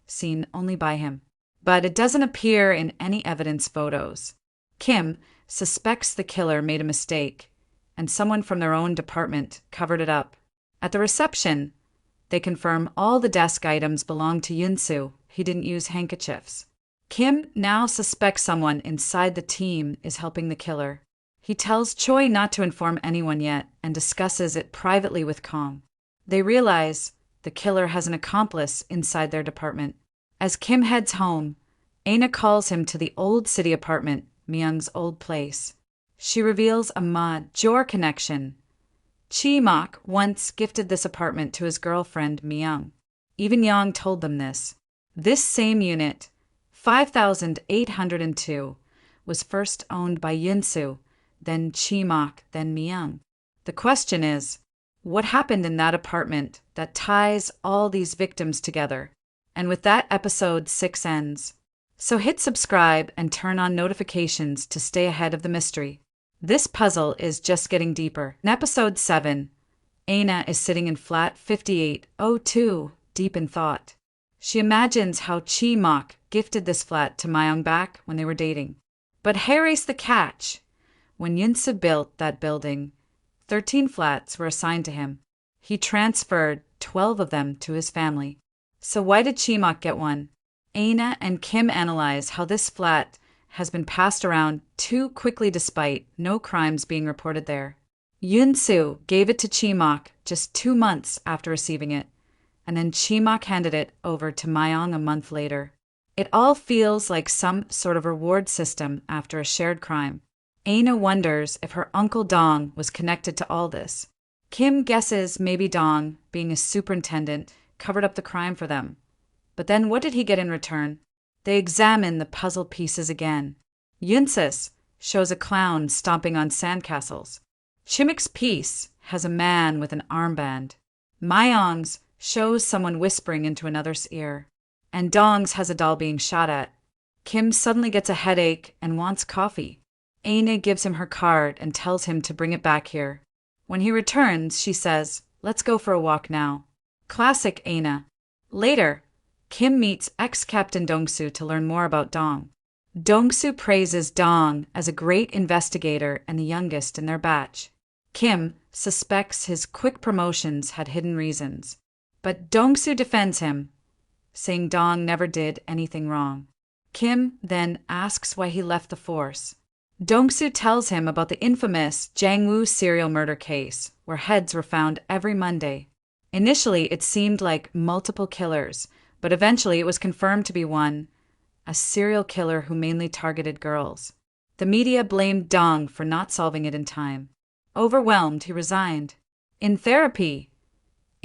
seen only by him. But it doesn't appear in any evidence photos. Kim suspects the killer made a mistake, and someone from their own department covered it up. At the reception, they confirm all the desk items belong to Yunsu. He didn't use handkerchiefs. Kim now suspects someone inside the team is helping the killer. He tells Choi not to inform anyone yet and discusses it privately with Kong. They realize the killer has an accomplice inside their department. As Kim heads home, E-na calls him to the old city apartment, Myung's old place. She reveals a major connection. Chi-mak once gifted this apartment to his girlfriend Myung. Even Yang told them this. This same unit, 5802, was first owned by Yunsu, then Chi-mak, then Myung. The question is, what happened in that apartment that ties all these victims together? And with that, episode 6 ends. So hit subscribe and turn on notifications to stay ahead of the mystery. This puzzle is just getting deeper. In episode 7, E-na is sitting in flat 5802, deep in thought. She imagines how Chi-mak gifted this flat to Myung back when they were dating. But here's the catch. When Yunsu built that building, 13 flats were assigned to him. He transferred 12 of them to his family. So why did Chi-mak get one? E-na and Kim analyze how this flat has been passed around too quickly despite no crimes being reported there. Yunsu gave it to Chi-mak just 2 months after receiving it, and then Chi-mak handed it over to Myung a month later. It all feels like some sort of reward system after a shared crime. E-na wonders if her uncle Dong was connected to all this. Kim guesses maybe Dong, being a superintendent, covered up the crime for them. But then what did he get in return? They examine the puzzle pieces again. Yunsus shows a clown stomping on sandcastles. Chimik's piece has a man with an armband. Myung's shows someone whispering into another's ear. And Dong's has a doll being shot at. Kim suddenly gets a headache and wants coffee. E-na gives him her card and tells him to bring it back here. When he returns, she says, "Let's go for a walk now." Classic E-na. Later, Kim meets ex-Captain Dongsu to learn more about Dong. Dongsu praises Dong as a great investigator and the youngest in their batch. Kim suspects his quick promotions had hidden reasons. But Dongsu defends him, saying Dong never did anything wrong. Kim then asks why he left the force. Dongsu tells him about the infamous Jangwoo serial murder case, where heads were found every Monday. Initially, it seemed like multiple killers, but eventually it was confirmed to be one, a serial killer who mainly targeted girls. The media blamed Dong for not solving it in time. Overwhelmed, he resigned. In therapy,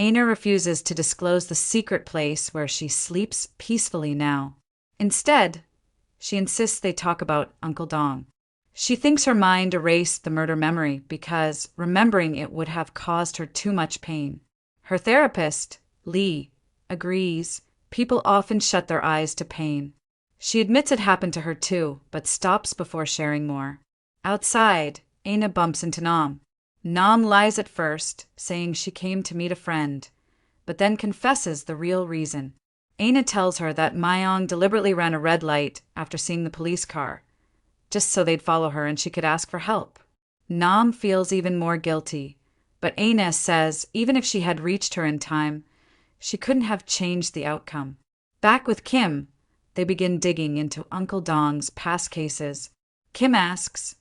E-na refuses to disclose the secret place where she sleeps peacefully now. Instead, she insists they talk about Uncle Dong. She thinks her mind erased the murder memory because remembering it would have caused her too much pain. Her therapist, Lee, agrees. People often shut their eyes to pain. She admits it happened to her too, but stops before sharing more. Outside, E-na bumps into Nam. Nam lies at first, saying she came to meet a friend, but then confesses the real reason. E-na tells her that Myung deliberately ran a red light after seeing the police car, just so they'd follow her and she could ask for help. Nam feels even more guilty, but E-na says even if she had reached her in time, she couldn't have changed the outcome. Back with Kim, they begin digging into Uncle Dong's past cases. Kim asks,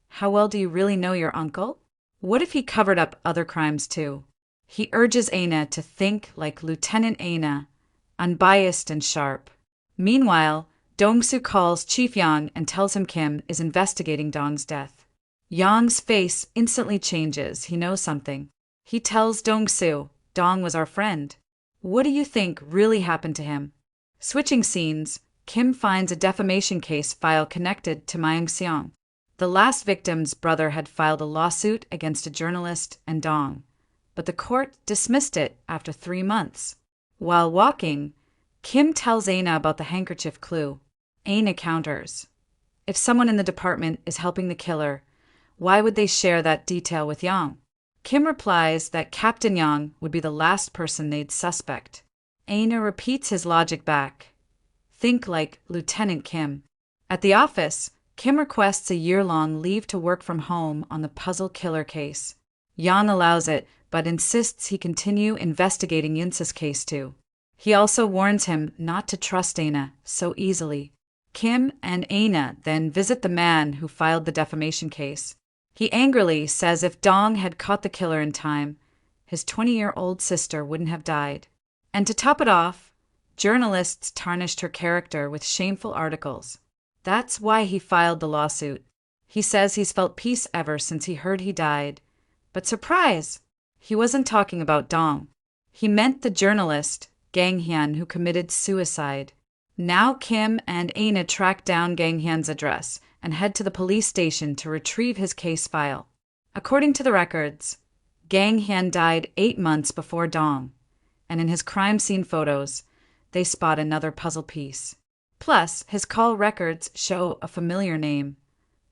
"How well do you really know your uncle? What if he covered up other crimes too?" He urges E-na to think like Lieutenant E-na, unbiased and sharp. Meanwhile, Dongsu calls Chief Yang and tells him Kim is investigating Dong's death. Yang's face instantly changes. He knows something. He tells Dongsu, "Dong was our friend. What do you think really happened to him?" Switching scenes, Kim finds a defamation case file connected to Myung Seong. The last victim's brother had filed a lawsuit against a journalist and Dong, but the court dismissed it after 3 months. While walking, Kim tells E-na about the handkerchief clue. E-na counters. If someone in the department is helping the killer, why would they share that detail with Yang? Kim replies that Captain Yang would be the last person they'd suspect. E-na repeats his logic back. Think like Lieutenant Kim. At the office, Kim requests a year-long leave to work from home on the puzzle killer case. Yang allows it, but insists he continue investigating Yinsa's case too. He also warns him not to trust E-na so easily. Kim and E-na then visit the man who filed the defamation case. He angrily says if Dong had caught the killer in time, his 20-year-old sister wouldn't have died. And to top it off, journalists tarnished her character with shameful articles. That's why he filed the lawsuit. He says he's felt peace ever since he heard he died. But surprise! He wasn't talking about Dong. He meant the journalist, Gang Hyun, who committed suicide. Now Kim and E-na track down Gang Hyun's address and head to the police station to retrieve his case file. According to the records, Gang Hyun died 8 months before Dong, and in his crime scene photos, they spot another puzzle piece. Plus, his call records show a familiar name.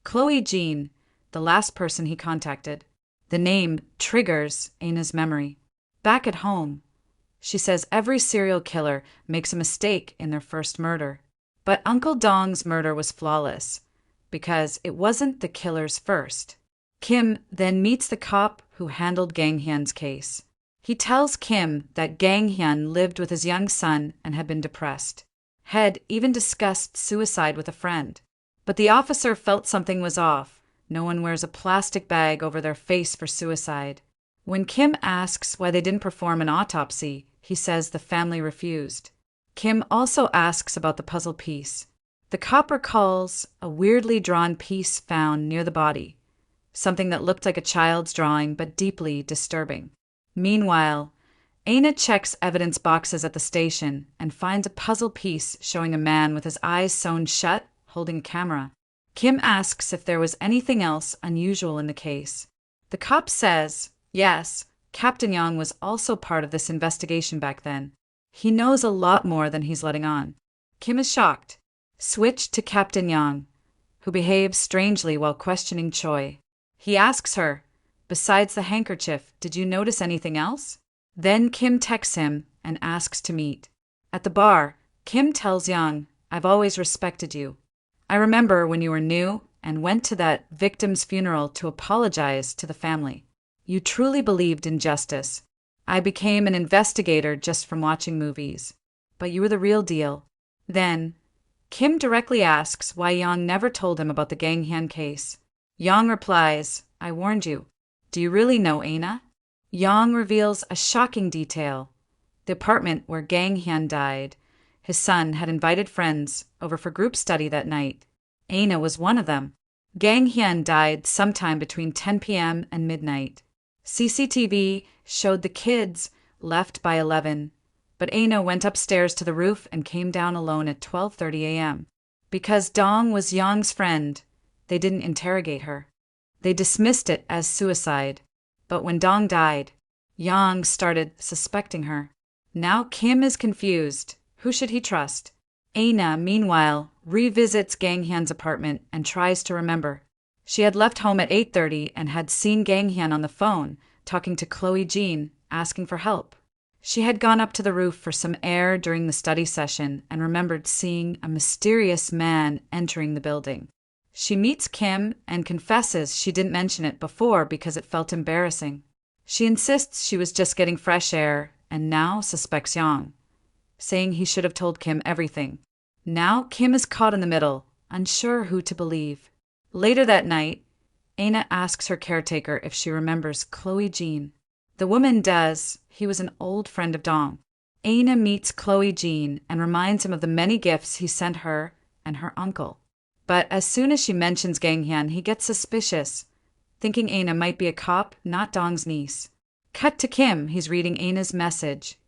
Chloe Jean, the last person he contacted. The name triggers E-na's memory. Back at home, she says every serial killer makes a mistake in their first murder. But Uncle Dong's murder was flawless, because it wasn't the killer's first. Kim then meets the cop who handled Gang Hyun's case. He tells Kim that Gang Hyun lived with his young son and had been depressed. Had even discussed suicide with a friend. But the officer felt something was off. No one wears a plastic bag over their face for suicide. When Kim asks why they didn't perform an autopsy, he says the family refused. Kim also asks about the puzzle piece. The cop recalls a weirdly drawn piece found near the body, something that looked like a child's drawing but deeply disturbing. Meanwhile, E-na checks evidence boxes at the station and finds a puzzle piece showing a man with his eyes sewn shut, holding a camera. Kim asks if there was anything else unusual in the case. The cop says, yes, Captain Yang was also part of this investigation back then. He knows a lot more than he's letting on. Kim is shocked. Switch to Captain Yang, who behaves strangely while questioning Choi. He asks her, besides the handkerchief, did you notice anything else? Then Kim texts him and asks to meet. At the bar, Kim tells Yang, I've always respected you. I remember when you were new and went to that victim's funeral to apologize to the family. You truly believed in justice. I became an investigator just from watching movies. But you were the real deal. Then, Kim directly asks why Yang never told him about the Gang Hyun case. Yang replies, I warned you. Do you really know E-na? Yang reveals a shocking detail. The apartment where Gang Hyun died. His son had invited friends over for group study that night. E-na was one of them. Gang Hyun died sometime between 10 p.m. and midnight. CCTV showed the kids left by 11, but E-na went upstairs to the roof and came down alone at 12:30 a.m. Because Dong was Yang's friend, they didn't interrogate her. They dismissed it as suicide. But when Dong died, Yang started suspecting her. Now Kim is confused. Who should he trust? E-na, meanwhile, revisits Gang Hyun's apartment and tries to remember. She had left home at 8:30 and had seen Gang Hyun on the phone, talking to Chloe Jean, asking for help. She had gone up to the roof for some air during the study session and remembered seeing a mysterious man entering the building. She meets Kim and confesses she didn't mention it before because it felt embarrassing. She insists she was just getting fresh air and now suspects Yang, saying he should have told Kim everything. Now Kim is caught in the middle, unsure who to believe. Later that night, E-na asks her caretaker if she remembers Chloe Jean. The woman does. He was an old friend of Dong. E-na meets Chloe Jean and reminds him of the many gifts he sent her and her uncle. But as soon as she mentions Gang Hyun, he gets suspicious, thinking E-na might be a cop, not Dong's niece. Cut to Kim, he's reading E-na's message.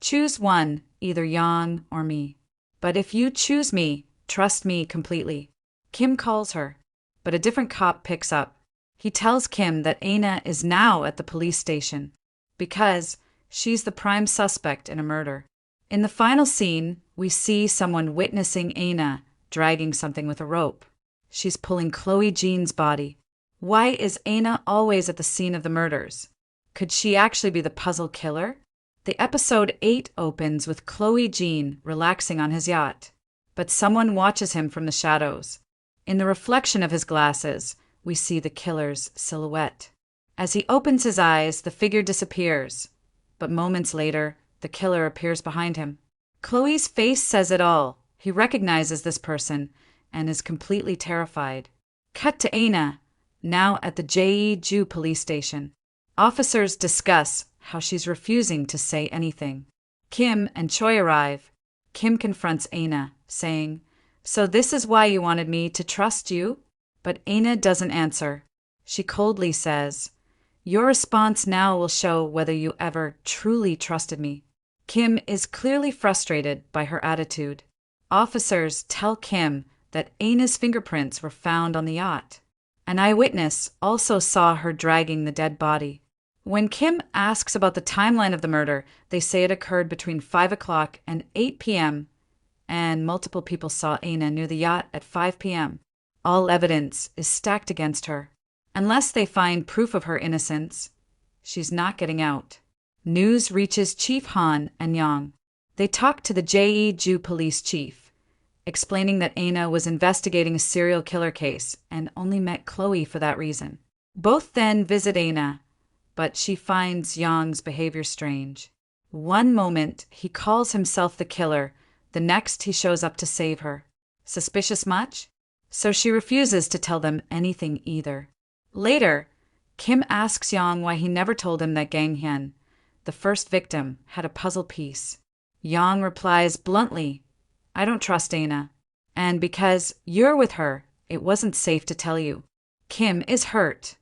Choose one, either Yang or me. But if you choose me, trust me completely. Kim calls her, but a different cop picks up. He tells Kim that E-na is now at the police station, because she's the prime suspect in a murder. In the final scene, we see someone witnessing E-na dragging something with a rope. She's pulling Chloe Jean's body. Why is E-na always at the scene of the murders? Could she actually be the puzzle killer? The episode 8 opens with Chloe Jean relaxing on his yacht, but someone watches him from the shadows. In the reflection of his glasses, we see the killer's silhouette. As he opens his eyes, the figure disappears, but moments later, the killer appears behind him. Chloe's face says it all. He recognizes this person and is completely terrified. Cut to Aina, now at the Jeju police station. Officers discuss how she's refusing to say anything. Kim and Choi arrive. Kim confronts Aina, saying, "So this is why you wanted me to trust you?" But Aina doesn't answer. She coldly says, "Your response now will show whether you ever truly trusted me." Kim is clearly frustrated by her attitude. Officers tell Kim that Aina's fingerprints were found on the yacht. An eyewitness also saw her dragging the dead body. When Kim asks about the timeline of the murder, they say it occurred between 5 o'clock and 8 p.m., and multiple people saw Aina near the yacht at 5 p.m. All evidence is stacked against her. Unless they find proof of her innocence, she's not getting out. News reaches Chief Han and Yang. They talk to the Jeju police chief, explaining that Aina was investigating a serial killer case and only met Chloe for that reason. Both then visit Aina, but she finds Yang's behavior strange. One moment, he calls himself the killer. The next, he shows up to save her. Suspicious much? So she refuses to tell them anything either. Later, Kim asks Yang why he never told him that Gang Hyun, the first victim, had a puzzle piece. Yang replies bluntly, "I don't trust Aina, and because you're with her, it wasn't safe to tell you." Kim is hurt,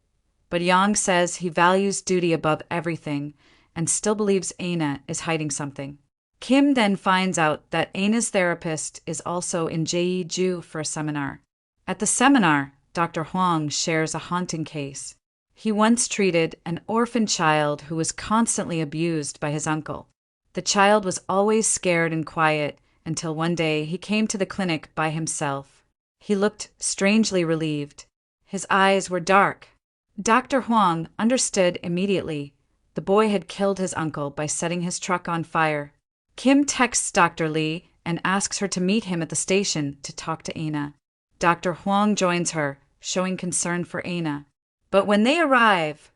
but Yang says he values duty above everything and still believes Aina is hiding something. Kim then finds out that Aina's therapist is also in Jeju for a seminar. At the seminar, Dr. Huang shares a haunting case. He once treated an orphan child who was constantly abused by his uncle. The child was always scared and quiet until one day he came to the clinic by himself. He looked strangely relieved. His eyes were dark. Dr. Huang understood immediately. The boy had killed his uncle by setting his truck on fire. Kim texts Dr. Lee and asks her to meet him at the station to talk to Aina. Dr. Huang joins her, showing concern for Aina. But when they arrive,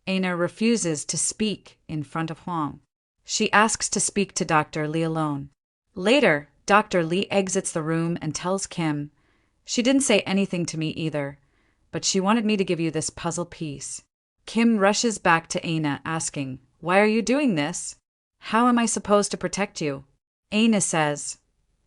Aina refuses to speak in front of Huang. She asks to speak to Dr. Lee alone. Later, Dr. Lee exits the room and tells Kim, "She didn't say anything to me either, but she wanted me to give you this puzzle piece." Kim rushes back to Aina asking, "Why are you doing this? How am I supposed to protect you?" Aina says,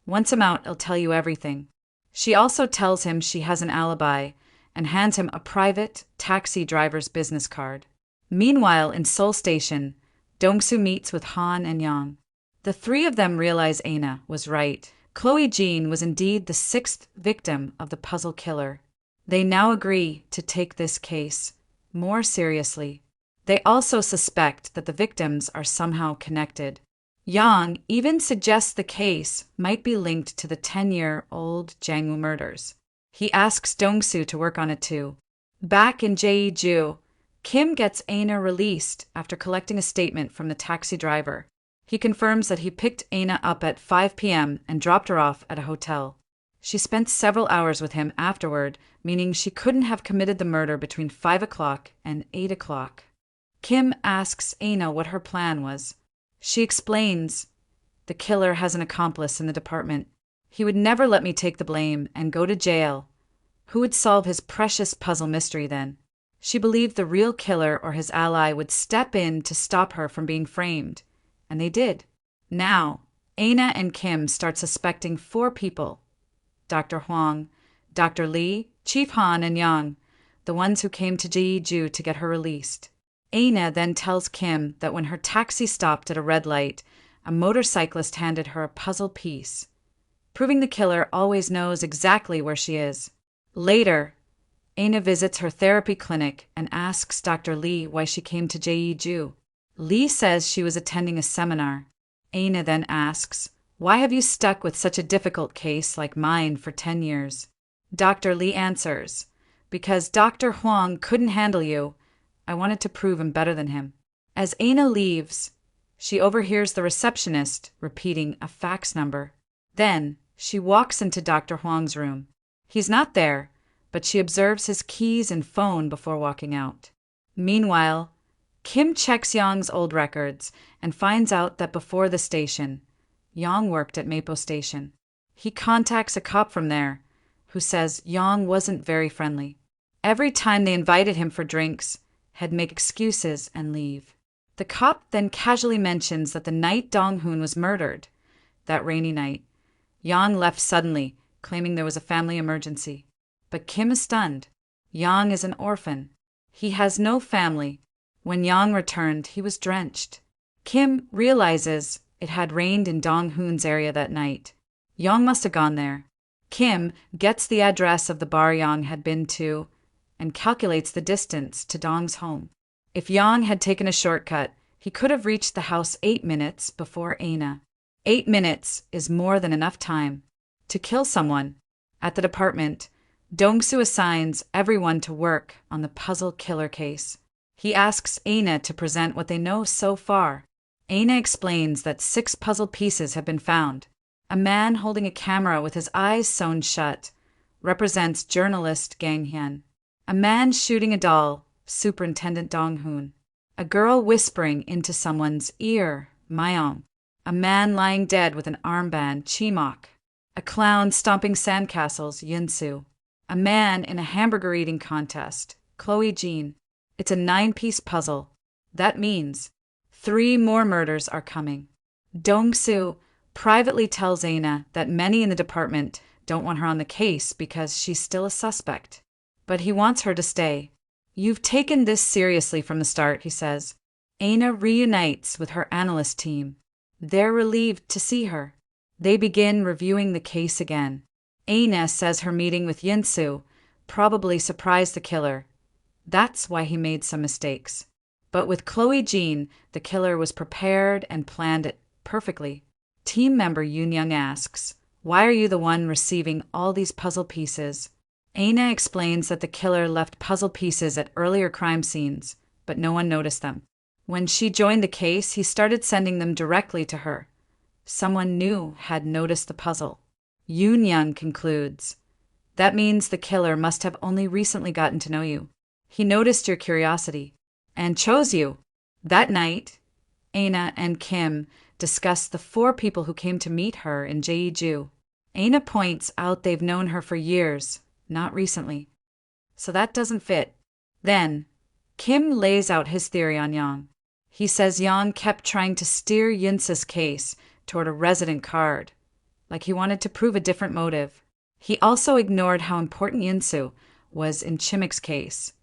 "Once I'm out, I'll tell you everything." She also tells him she has an alibi and hands him a private taxi driver's business card. Meanwhile, in Seoul Station, Dong-soo meets with Han and Yang. The three of them realize Aina was right. Chloe Jean was indeed the sixth victim of the puzzle killer. They now agree to take this case more seriously. They also suspect that the victims are somehow connected. Yang even suggests the case might be linked to the 10-year-old Jangwoo murders. He asks Dong-soo to work on it too. Back in Jeju, Kim gets Aina released after collecting a statement from the taxi driver. He confirms that he picked Aina up at 5 p.m. and dropped her off at a hotel. She spent several hours with him afterward, meaning she couldn't have committed the murder between 5 o'clock and 8 o'clock. Kim asks Aina what her plan was. She explains, "The killer has an accomplice in the department. He would never let me take the blame and go to jail. Who would solve his precious puzzle mystery then?" She believed the real killer or his ally would step in to stop her from being framed, and they did. Now, Aina and Kim start suspecting 4 people: Dr. Huang, Dr. Lee, Chief Han, and Yang, the ones who came to Jeju to get her released. Aina then tells Kim that when her taxi stopped at a red light, a motorcyclist handed her a puzzle piece, proving the killer always knows exactly where she is. Later, Aina visits her therapy clinic and asks Dr. Lee why she came to Jeju. Lee says she was attending a seminar. Aina then asks, "Why have you stuck with such a difficult case like mine for 10 years? Dr. Lee answers, "Because Dr. Huang couldn't handle you. I wanted to prove I'm better than him." As Aina leaves, she overhears the receptionist repeating a fax number. Then, she walks into Dr. Huang's room. He's not there, but she observes his keys and phone before walking out. Meanwhile, Kim checks Yong's old records and finds out that before the station, Yong worked at Mapo Station. He contacts a cop from there, who says Yong wasn't very friendly. Every time they invited him for drinks, he'd make excuses and leave. The cop then casually mentions that the night Dong-hoon was murdered, that rainy night, Yong left suddenly, claiming there was a family emergency. But Kim is stunned. Yong is an orphan. He has no family. When Yong returned, he was drenched. Kim realizes it had rained in Dong-hoon's area that night. Yong must have gone there. Kim gets the address of the bar Yong had been to and calculates the distance to Dong's home. If Yong had taken a shortcut, he could have reached the house 8 minutes before Aina. 8 minutes is more than enough time to kill someone. At the department, Dong-soo assigns everyone to work on the puzzle killer case. He asks Aina to present what they know so far. Aina explains that 6 puzzle pieces have been found. A man holding a camera with his eyes sewn shut represents journalist Gang Hyun. A man shooting a doll, Superintendent Dong-hoon. A girl whispering into someone's ear, Myong. A man lying dead with an armband, Chimok. A clown stomping sandcastles, Yunsu. A man in a hamburger eating contest, Chloe Jean. It's a 9-piece puzzle. That means 3 more murders are coming. Dong-soo privately tells Aina that many in the department don't want her on the case because she's still a suspect. But he wants her to stay. You've taken this seriously from the start, he says. Aina reunites with her analyst team. They're relieved to see her. They begin reviewing the case again. Aina says her meeting with Yunsu probably surprised the killer. That's why he made some mistakes. But with Chloe Jean, the killer was prepared and planned it perfectly. Team member Yoon E-na asks, "Why are you the one receiving all these puzzle pieces?" Aina explains that the killer left puzzle pieces at earlier crime scenes, but no one noticed them. When she joined the case, he started sending them directly to her. Someone new had noticed the puzzle. Yoon E-na concludes, "That means the killer must have only recently gotten to know you. He noticed your curiosity and chose you." That night, Aina and Kim discuss the 4 people who came to meet her in Jeju. Aina points out they've known her for years, not recently. So that doesn't fit. Then, Kim lays out his theory on Yang. He says Yang kept trying to steer Yunsa's case toward a resident card, like he wanted to prove a different motive. He also ignored how important Yunsu was in Chimik's case,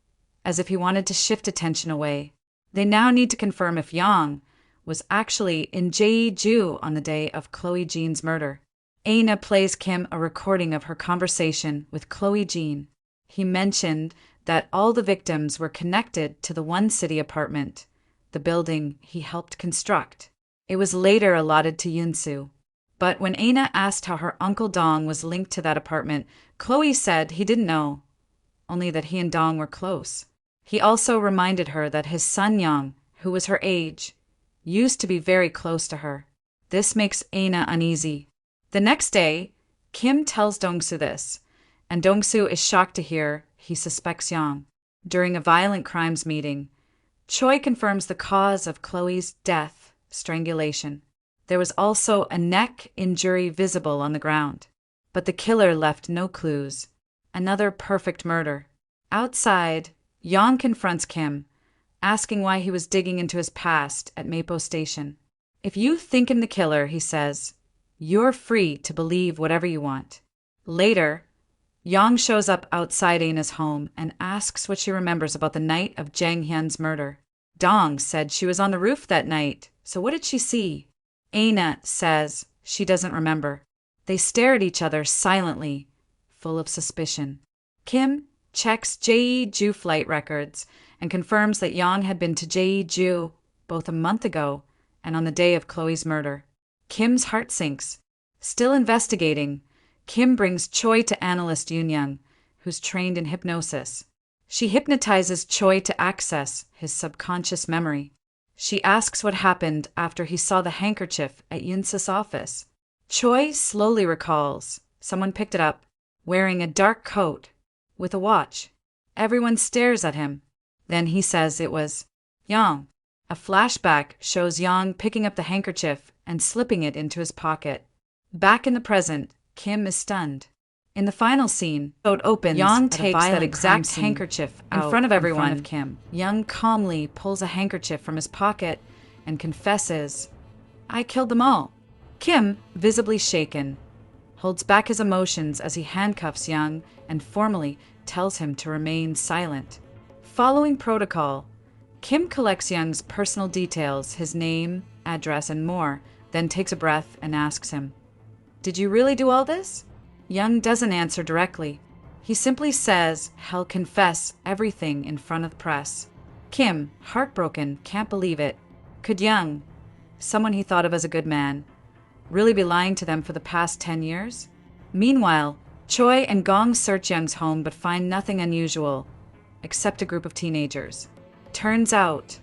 as if he wanted to shift attention away. They now need to confirm if Yang was actually in Jeju on the day of Chloe Jean's murder. Aina plays Kim a recording of her conversation with Chloe Jean. He mentioned that all the victims were connected to the One City apartment, the building he helped construct. It was later allotted to Yunsu. But when Aina asked how her uncle Dong was linked to that apartment, Chloe said he didn't know, only that he and Dong were close. He also reminded her that his son Yang, who was her age, used to be very close to her. This makes Aina uneasy. The next day, Kim tells Dong-soo this, and Dong-soo is shocked to hear he suspects Yang. During a violent crimes meeting, Choi confirms the cause of Chloe's death, strangulation. There was also a neck injury visible on the ground, but the killer left no clues. Another perfect murder. Outside, Yang confronts Kim, asking why he was digging into his past at Mapo Station. "If you think him the killer," he says, "you're free to believe whatever you want." Later, Yang shows up outside Aina's home and asks what she remembers about the night of Jang Hyun's murder. Dong said she was on the roof that night, so what did she see? Aina says she doesn't remember. They stare at each other silently, full of suspicion. Kim checks Jeju flight records and confirms that Yang had been to Jeju both a month ago and on the day of Chloe's murder. Kim's heart sinks. Still investigating, Kim brings Choi to analyst Yoon E-na, who's trained in hypnosis. She hypnotizes Choi to access his subconscious memory. She asks what happened after he saw the handkerchief at Yunsa's office. Choi slowly recalls someone picked it up, wearing a dark coat with a watch. Everyone stares at him. Then he says it was Yang. A flashback shows Yang picking up the handkerchief and slipping it into his pocket. Back in the present, Kim is stunned. In the final scene, it opens. Yang takes that exact handkerchief in front of everyone. In front of Kim. Yang calmly pulls a handkerchief from his pocket and confesses, "I killed them all." Kim, visibly shaken, holds back his emotions as he handcuffs Yang and formally tells him to remain silent. Following protocol, Kim collects Young's personal details, his name, address, and more, then takes a breath and asks him, "Did you really do all this?" Young doesn't answer directly. He simply says he'll confess everything in front of the press. Kim, heartbroken, can't believe it. Could Young, someone he thought of as a good man, really be lying to them for the past 10 years? Meanwhile, Choi and Gong search Young's home but find nothing unusual, except a group of teenagers. Turns out,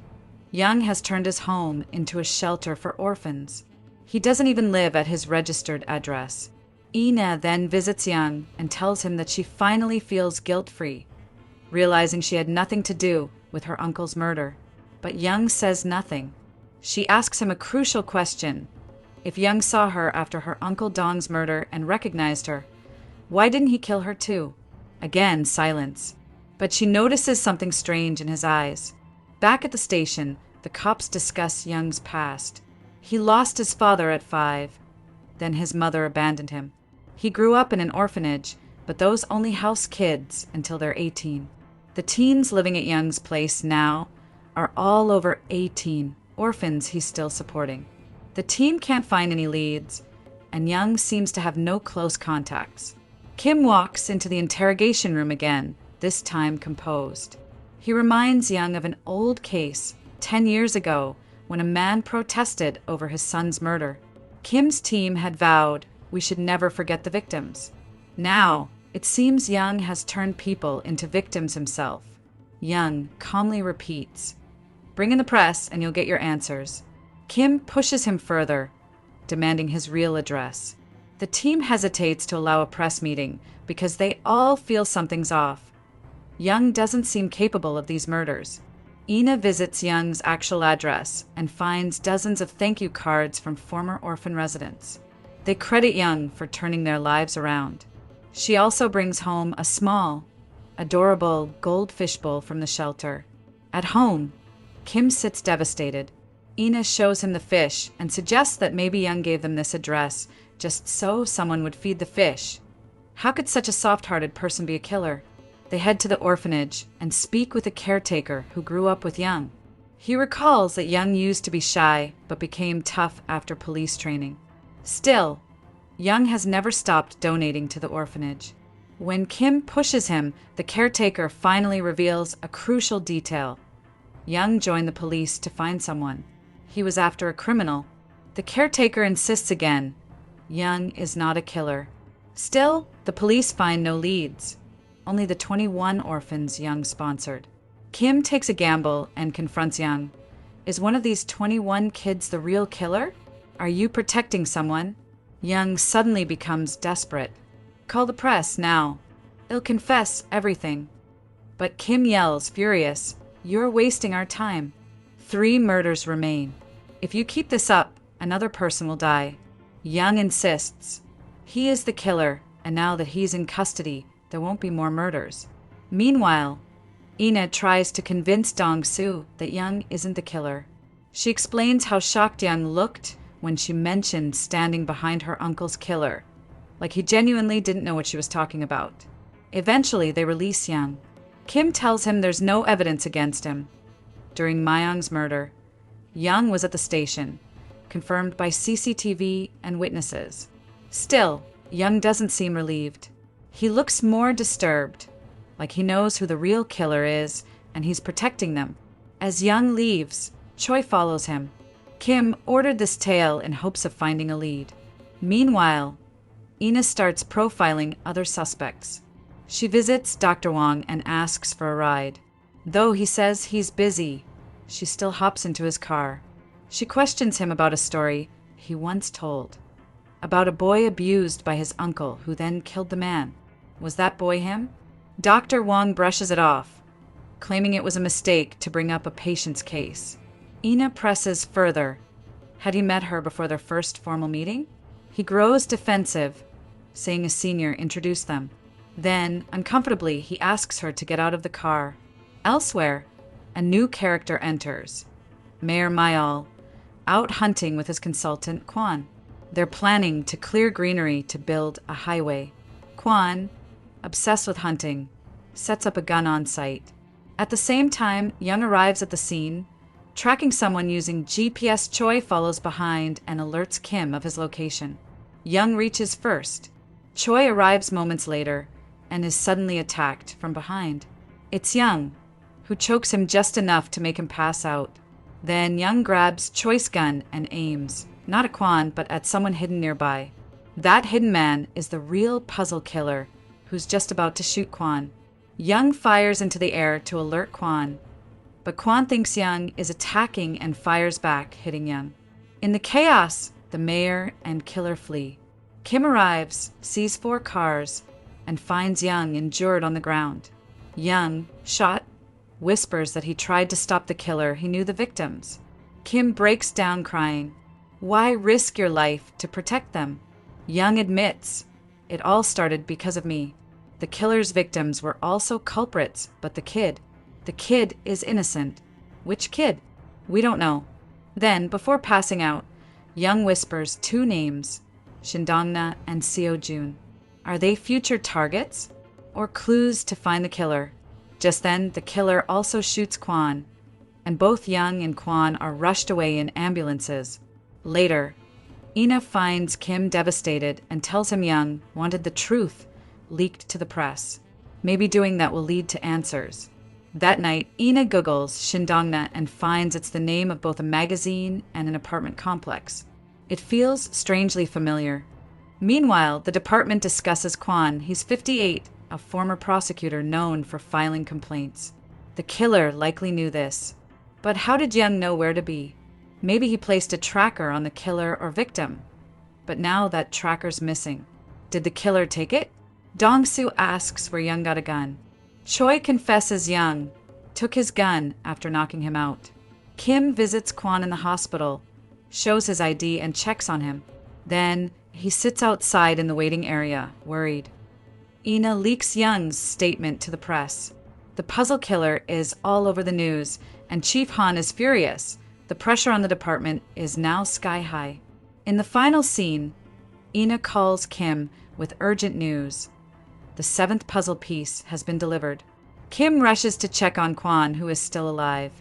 Young has turned his home into a shelter for orphans. He doesn't even live at his registered address. E-na then visits Young and tells him that she finally feels guilt-free, realizing she had nothing to do with her uncle's murder. But Young says nothing. She asks him a crucial question. If Young saw her after her uncle Dong's murder and recognized her, why didn't he kill her too? Again, silence. But she notices something strange in his eyes. Back at the station, the cops discuss Young's past. He lost his father at 5. Then his mother abandoned him. He grew up in an orphanage, but those only house kids until they're 18. The teens living at Young's place now are all over 18, orphans he's still supporting. The team can't find any leads, and Young seems to have no close contacts. Kim walks into the interrogation room again, this time composed. He reminds Young of an old case 10 years ago when a man protested over his son's murder. Kim's team had vowed we should never forget the victims. Now, it seems Young has turned people into victims himself. Young calmly repeats, "Bring in the press and you'll get your answers." Kim pushes him further, demanding his real address. The team hesitates to allow a press meeting because they all feel something's off. Young doesn't seem capable of these murders. E-na visits Young's actual address and finds dozens of thank you cards from former orphan residents. They credit Young for turning their lives around. She also brings home a small, adorable gold fishbowl from the shelter. At home, Kim sits devastated. E-na shows him the fish and suggests that maybe Young gave them this address just so someone would feed the fish. How could such a soft-hearted person be a killer? They head to the orphanage and speak with a caretaker who grew up with Young. He recalls that Young used to be shy but became tough after police training. Still, Young has never stopped donating to the orphanage. When Kim pushes him, the caretaker finally reveals a crucial detail. Young joined the police to find someone. He was after a criminal. The caretaker insists again. Young is not a killer. Still, the police find no leads. Only the 21 orphans Young sponsored. Kim takes a gamble and confronts Young. Is one of these 21 kids the real killer? Are you protecting someone? Young suddenly becomes desperate. Call the press now. They'll confess everything. But Kim yells, furious, "You're wasting our time. 3 murders remain. If you keep this up, another person will die." Young insists. He is the killer, and now that he's in custody, there won't be more murders. Meanwhile, E-na tries to convince Dong-soo that Young isn't the killer. She explains how shocked Young looked when she mentioned standing behind her uncle's killer, like he genuinely didn't know what she was talking about. Eventually, they release Young. Kim tells him there's no evidence against him. During Mayong's murder, Young was at the station, confirmed by CCTV and witnesses. Still, Young doesn't seem relieved. He looks more disturbed, like he knows who the real killer is and he's protecting them. As Young leaves, Choi follows him. Kim ordered this tale in hopes of finding a lead. Meanwhile, E-na starts profiling other suspects. She visits Dr. Wong and asks for a ride. Though he says he's busy, she still hops into his car. She questions him about a story he once told, about a boy abused by his uncle who then killed the man. Was that boy him? Dr. Wong brushes it off, claiming it was a mistake to bring up a patient's case. E-na presses further. Had he met her before their first formal meeting? He grows defensive, saying a senior introduced them. Then, uncomfortably, he asks her to get out of the car. Elsewhere, a new character enters. Mayor Mayal, out hunting with his consultant, Kwan. They're planning to clear greenery to build a highway. Kwan, obsessed with hunting, sets up a gun on site. At the same time, Young arrives at the scene. Tracking someone using GPS, Choi follows behind and alerts Kim of his location. Young reaches first. Choi arrives moments later and is suddenly attacked from behind. It's Young, who chokes him just enough to make him pass out. Then Young grabs Choi's gun and aims, not at Kwan, but at someone hidden nearby. That hidden man is the real puzzle killer who's just about to shoot Kwan. Young fires into the air to alert Kwan, but Kwan thinks Young is attacking and fires back, hitting Young. In the chaos, the mayor and killer flee. Kim arrives, sees 4 cars, and finds Young injured on the ground. Young, shot, whispers that he tried to stop the killer. He knew the victims. Kim breaks down crying. Why risk your life to protect them? Young admits, it all started because of me. The killer's victims were also culprits, but the kid is innocent. Which kid? We don't know. Then, before passing out, Young whispers 2 names, Shindong-na and Seo-jun. Are they future targets or clues to find the killer? Just then, the killer also shoots Kwan, and both Young and Kwan are rushed away in ambulances. Later, E-na finds Kim devastated and tells him Young wanted the truth leaked to the press. Maybe doing that will lead to answers. That night, E-na Googles Shindong-na and finds it's the name of both a magazine and an apartment complex. It feels strangely familiar. Meanwhile, the department discusses Kwan. He's 58, a former prosecutor known for filing complaints. The killer likely knew this. But how did Young know where to be? Maybe he placed a tracker on the killer or victim. But now that tracker's missing. Did the killer take it? Dong-soo asks where Young got a gun. Choi confesses Young took his gun after knocking him out. Kim visits Kwan in the hospital, shows his ID and checks on him. Then he sits outside in the waiting area, worried. E-na leaks Young's statement to the press. The puzzle killer is all over the news, and Chief Han is furious. The pressure on the department is now sky high. In the final scene, E-na calls Kim with urgent news. The 7th puzzle piece has been delivered. Kim rushes to check on Kwan, who is still alive.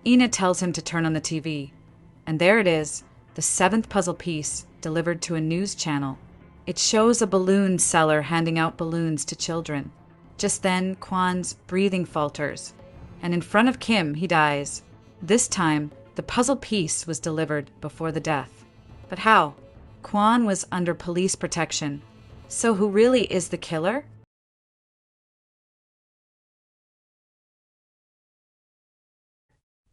E-na tells him to turn on the TV. And there it is, the 7th puzzle piece delivered to a news channel. It shows a balloon seller handing out balloons to children. Just then, Kwan's breathing falters, and in front of Kim, he dies. This time, the puzzle piece was delivered before the death. But how? Kwan was under police protection. So who really is the killer?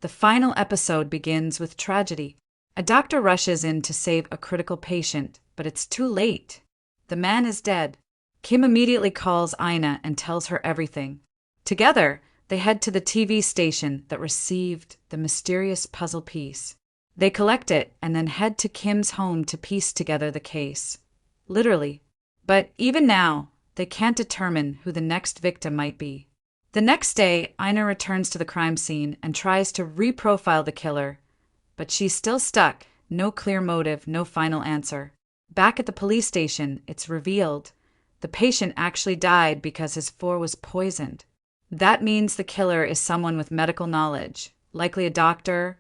The final episode begins with tragedy. A doctor rushes in to save a critical patient, but it's too late. The man is dead. Kim immediately calls Ina and tells her everything. Together, they head to the TV station that received the mysterious puzzle piece. They collect it and then head to Kim's home to piece together the case. Literally. But even now, they can't determine who the next victim might be. The next day, Ina returns to the crime scene and tries to reprofile the killer. But she's still stuck. No clear motive, no final answer. Back at the police station, it's revealed the patient actually died because his four was poisoned. That means the killer is someone with medical knowledge, likely a doctor,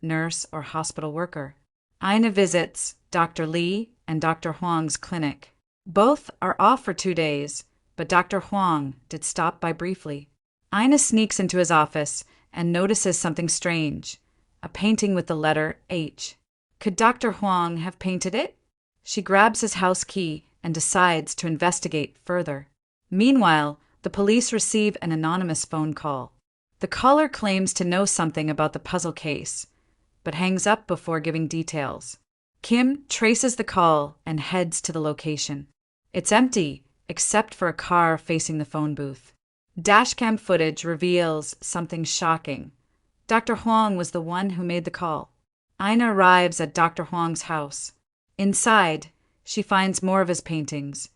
nurse, or hospital worker. Ina visits Dr. Lee and Dr. Huang's clinic. Both are off for 2 days, but Dr. Huang did stop by briefly. Ina sneaks into his office and notices something strange, a painting with the letter H. Could Dr. Huang have painted it? She grabs his house key and decides to investigate further. Meanwhile, the police receive an anonymous phone call. The caller claims to know something about the puzzle case, but hangs up before giving details. Kim traces the call and heads to the location. It's empty, except for a car facing the phone booth. Dashcam footage reveals something shocking. Dr. Huang was the one who made the call. Ina arrives at Dr. Huang's house. Inside, she finds more of his paintings,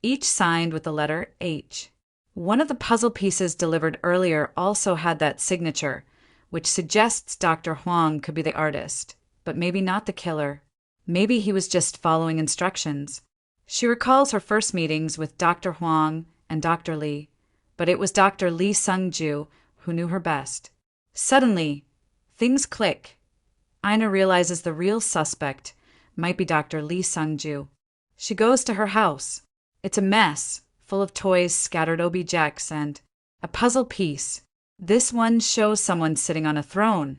each signed with the letter H. One of the puzzle pieces delivered earlier also had that signature, which suggests Dr. Huang could be the artist, but maybe not the killer. Maybe he was just following instructions. She recalls her first meetings with Dr. Huang and Dr. Lee, but it was Dr. Lee Sung-ju who knew her best. Suddenly, things click. Ina realizes the real suspect might be Dr. Lee Sung-ju. She goes to her house. It's a mess, full of toys, scattered objects, and a puzzle piece. This one shows someone sitting on a throne,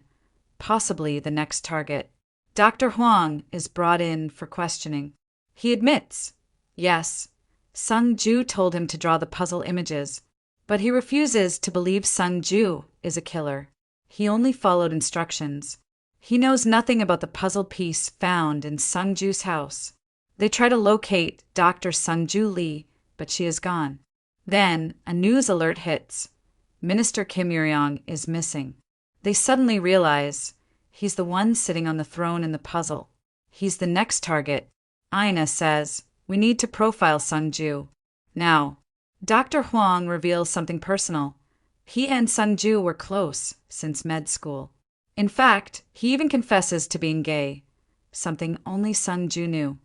possibly the next target. Dr. Huang is brought in for questioning. He admits, yes, Sung-ju told him to draw the puzzle images, but he refuses to believe Sung-ju is a killer. He only followed instructions. He knows nothing about the puzzle piece found in Sung-ju's house. They try to locate Dr. Sung-ju Lee, but she is gone. Then, a news alert hits. Minister Kim Il-young is missing. They suddenly realize he's the one sitting on the throne in the puzzle. He's the next target. Ina says, "We need to profile Sung-ju." Now, Dr. Huang reveals something personal. He and Sung-ju were close since med school. In fact, he even confesses to being gay, something only Sung-ju knew.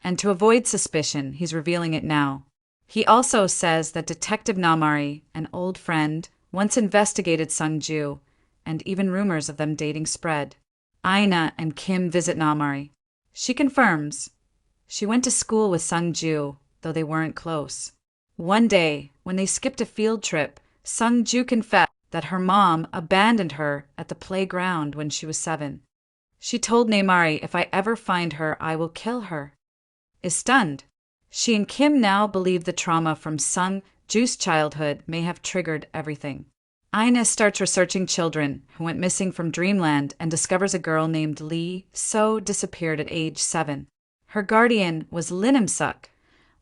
And to avoid suspicion, he's revealing it now. He also says that Detective Namari, an old friend, once investigated Sung-ju, and even rumors of them dating spread. Ina and Kim visit Namari. She confirms she went to school with Sung-ju, though they weren't close. One day, when they skipped a field trip, Sung-ju confessed that her mom abandoned her at the playground when she was 7. She told Namari, "If I ever find her, I will kill her." Is stunned. She and Kim now believe the trauma from Sung-ju's childhood may have triggered everything. Ina starts researching children who went missing from Dreamland and discovers a girl named Lee So disappeared at age 7. Her guardian was Lim Suk,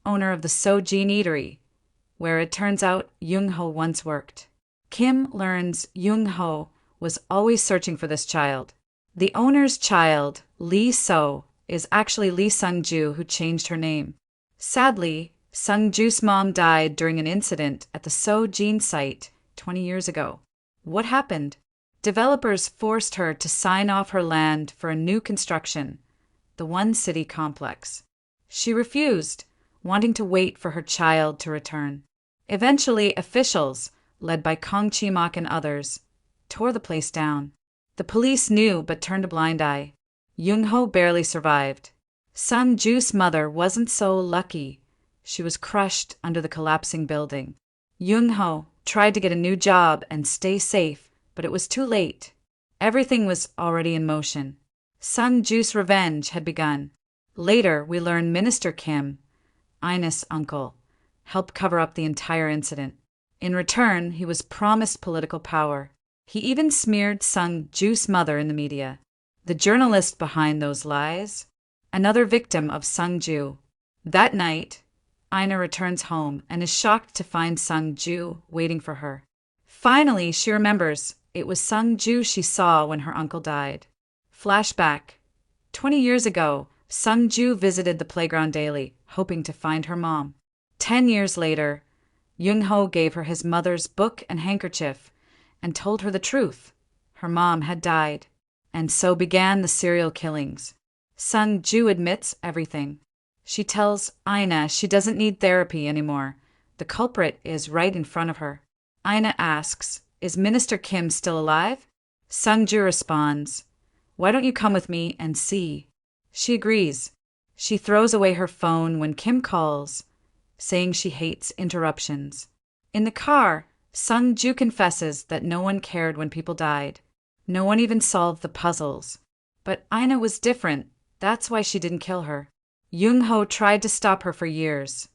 owner of the Sojin Eatery, where it turns out Yoon-ho once worked. Kim learns Yoon-ho was always searching for this child. The owner's child, Lee So, is actually Lee Sung-ju, who changed her name. Sadly, Sung-ju's mom died during an incident at the Sojin site 20 years ago. What happened? Developers forced her to sign off her land for a new construction, the One City complex. She refused, wanting to wait for her child to return. Eventually, officials, led by Kong Chi-mak and others, tore the place down. The police knew but turned a blind eye. Yoon-ho barely survived. Sung-ju's mother wasn't so lucky. She was crushed under the collapsing building. Yoon-ho tried to get a new job and stay safe, but it was too late. Everything was already in motion. Sung-ju's revenge had begun. Later, we learn Minister Kim, Ina's uncle, helped cover up the entire incident. In return, he was promised political power. He even smeared Sung-ju's mother in the media. The journalist behind those lies? Another victim of Sung-ju. That night, Ina returns home and is shocked to find Sung-ju waiting for her. Finally, she remembers it was Sung-ju she saw when her uncle died. Flashback. 20 years ago, Sung-ju visited the playground daily, hoping to find her mom. 10 years later, Yoon-ho gave her his mother's book and handkerchief and told her the truth. Her mom had died. And so began the serial killings. Sung-ju admits everything. She tells Ina she doesn't need therapy anymore. The culprit is right in front of her. Ina asks, "Is Minister Kim still alive?" Sung-ju responds, "Why don't you come with me and see?" She agrees. She throws away her phone when Kim calls, saying she hates interruptions. In the car, Sung-ju confesses that no one cared when people died. No one even solved the puzzles. But Ina was different. That's why she didn't kill her. Yoon-ho tried to stop her for years,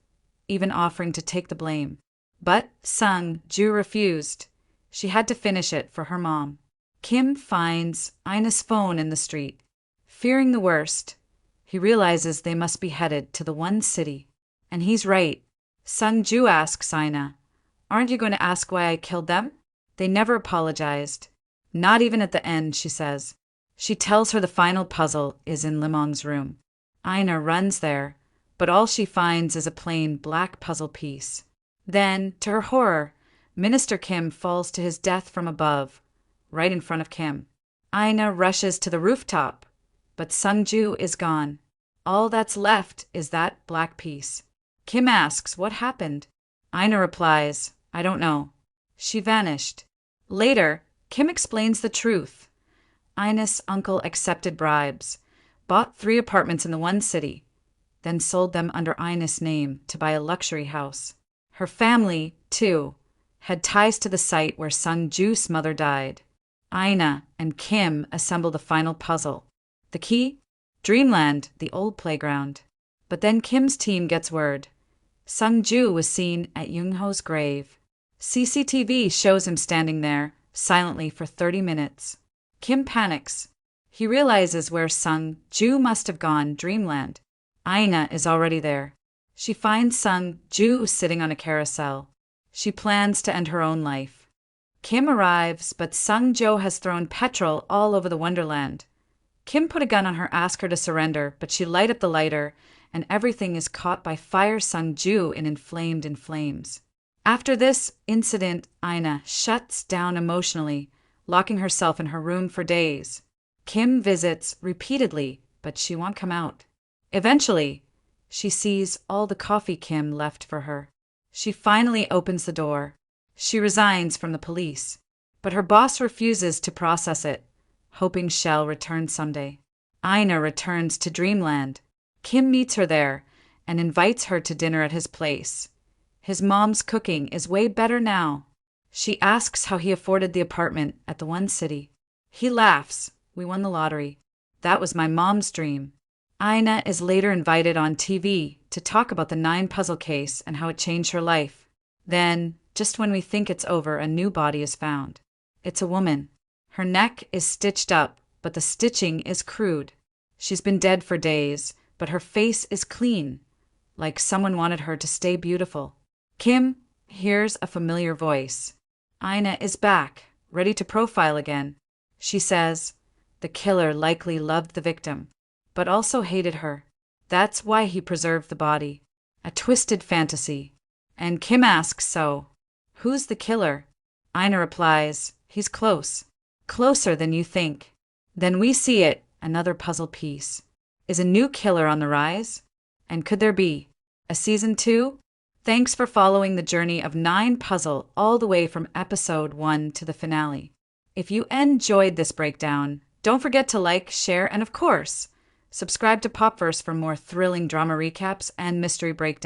even offering to take the blame. But Sung-ju refused. She had to finish it for her mom. Kim finds Ina's phone in the street. Fearing the worst, he realizes they must be headed to the one city. And he's right. Sung-ju asks Ina, "Aren't you going to ask why I killed them?" They never apologized. Not even at the end, she says. She tells her the final puzzle is in Limong's room. Ina runs there, but all she finds is a plain black puzzle piece. Then, to her horror, Minister Kim falls to his death from above, right in front of Kim. Ina rushes to the rooftop, but Sung-ju is gone. All that's left is that black piece. Kim asks what happened. Ina replies, "I don't know. She vanished." Later, Kim explains the truth. Ina's uncle accepted bribes, bought 3 apartments in the one city, then sold them under Ina's name to buy a luxury house. Her family, too, had ties to the site where Sung-ju's mother died. Ina and Kim assemble the final puzzle. The key? Dreamland, the old playground. But then Kim's team gets word. Sung-ju was seen at Yoon-ho's grave. CCTV shows him standing there, silently for 30 minutes. Kim panics. He realizes where Sung-ju must have gone, Dreamland. Ina is already there. She finds Sung-ju sitting on a carousel. She plans to end her own life. Kim arrives, but Sung-jo has thrown petrol all over the wonderland. Kim put a gun on her, ask her to surrender, but she light up the lighter, and everything is caught by fire. Sung-ju inflamed in flames. After this incident, Ina shuts down emotionally, locking herself in her room for days. Kim visits repeatedly, but she won't come out. Eventually, she sees all the coffee Kim left for her. She finally opens the door. She resigns from the police, but her boss refuses to process it, hoping she'll return someday. Ina returns to Dreamland. Kim meets her there and invites her to dinner at his place. His mom's cooking is way better now. She asks how he afforded the apartment at the one city. He laughs. "We won the lottery. That was my mom's dream." Ina is later invited on TV to talk about the 9 puzzle case and how it changed her life. Then, just when we think it's over, a new body is found. It's a woman. Her neck is stitched up, but the stitching is crude. She's been dead for days, but her face is clean, like someone wanted her to stay beautiful. Kim hears a familiar voice. Ina is back, ready to profile again. She says, the killer likely loved the victim, but also hated her. That's why he preserved the body. A twisted fantasy. And Kim asks, "So, who's the killer?" Ina replies, "He's close. Closer than you think." Then we see it, another puzzle piece. Is a new killer on the rise? And could there be a season 2? Thanks for following the journey of 9 puzzle all the way from episode 1 to the finale. If you enjoyed this breakdown, don't forget to like, share, and of course, subscribe to Popverse for more thrilling drama recaps and mystery breakdowns.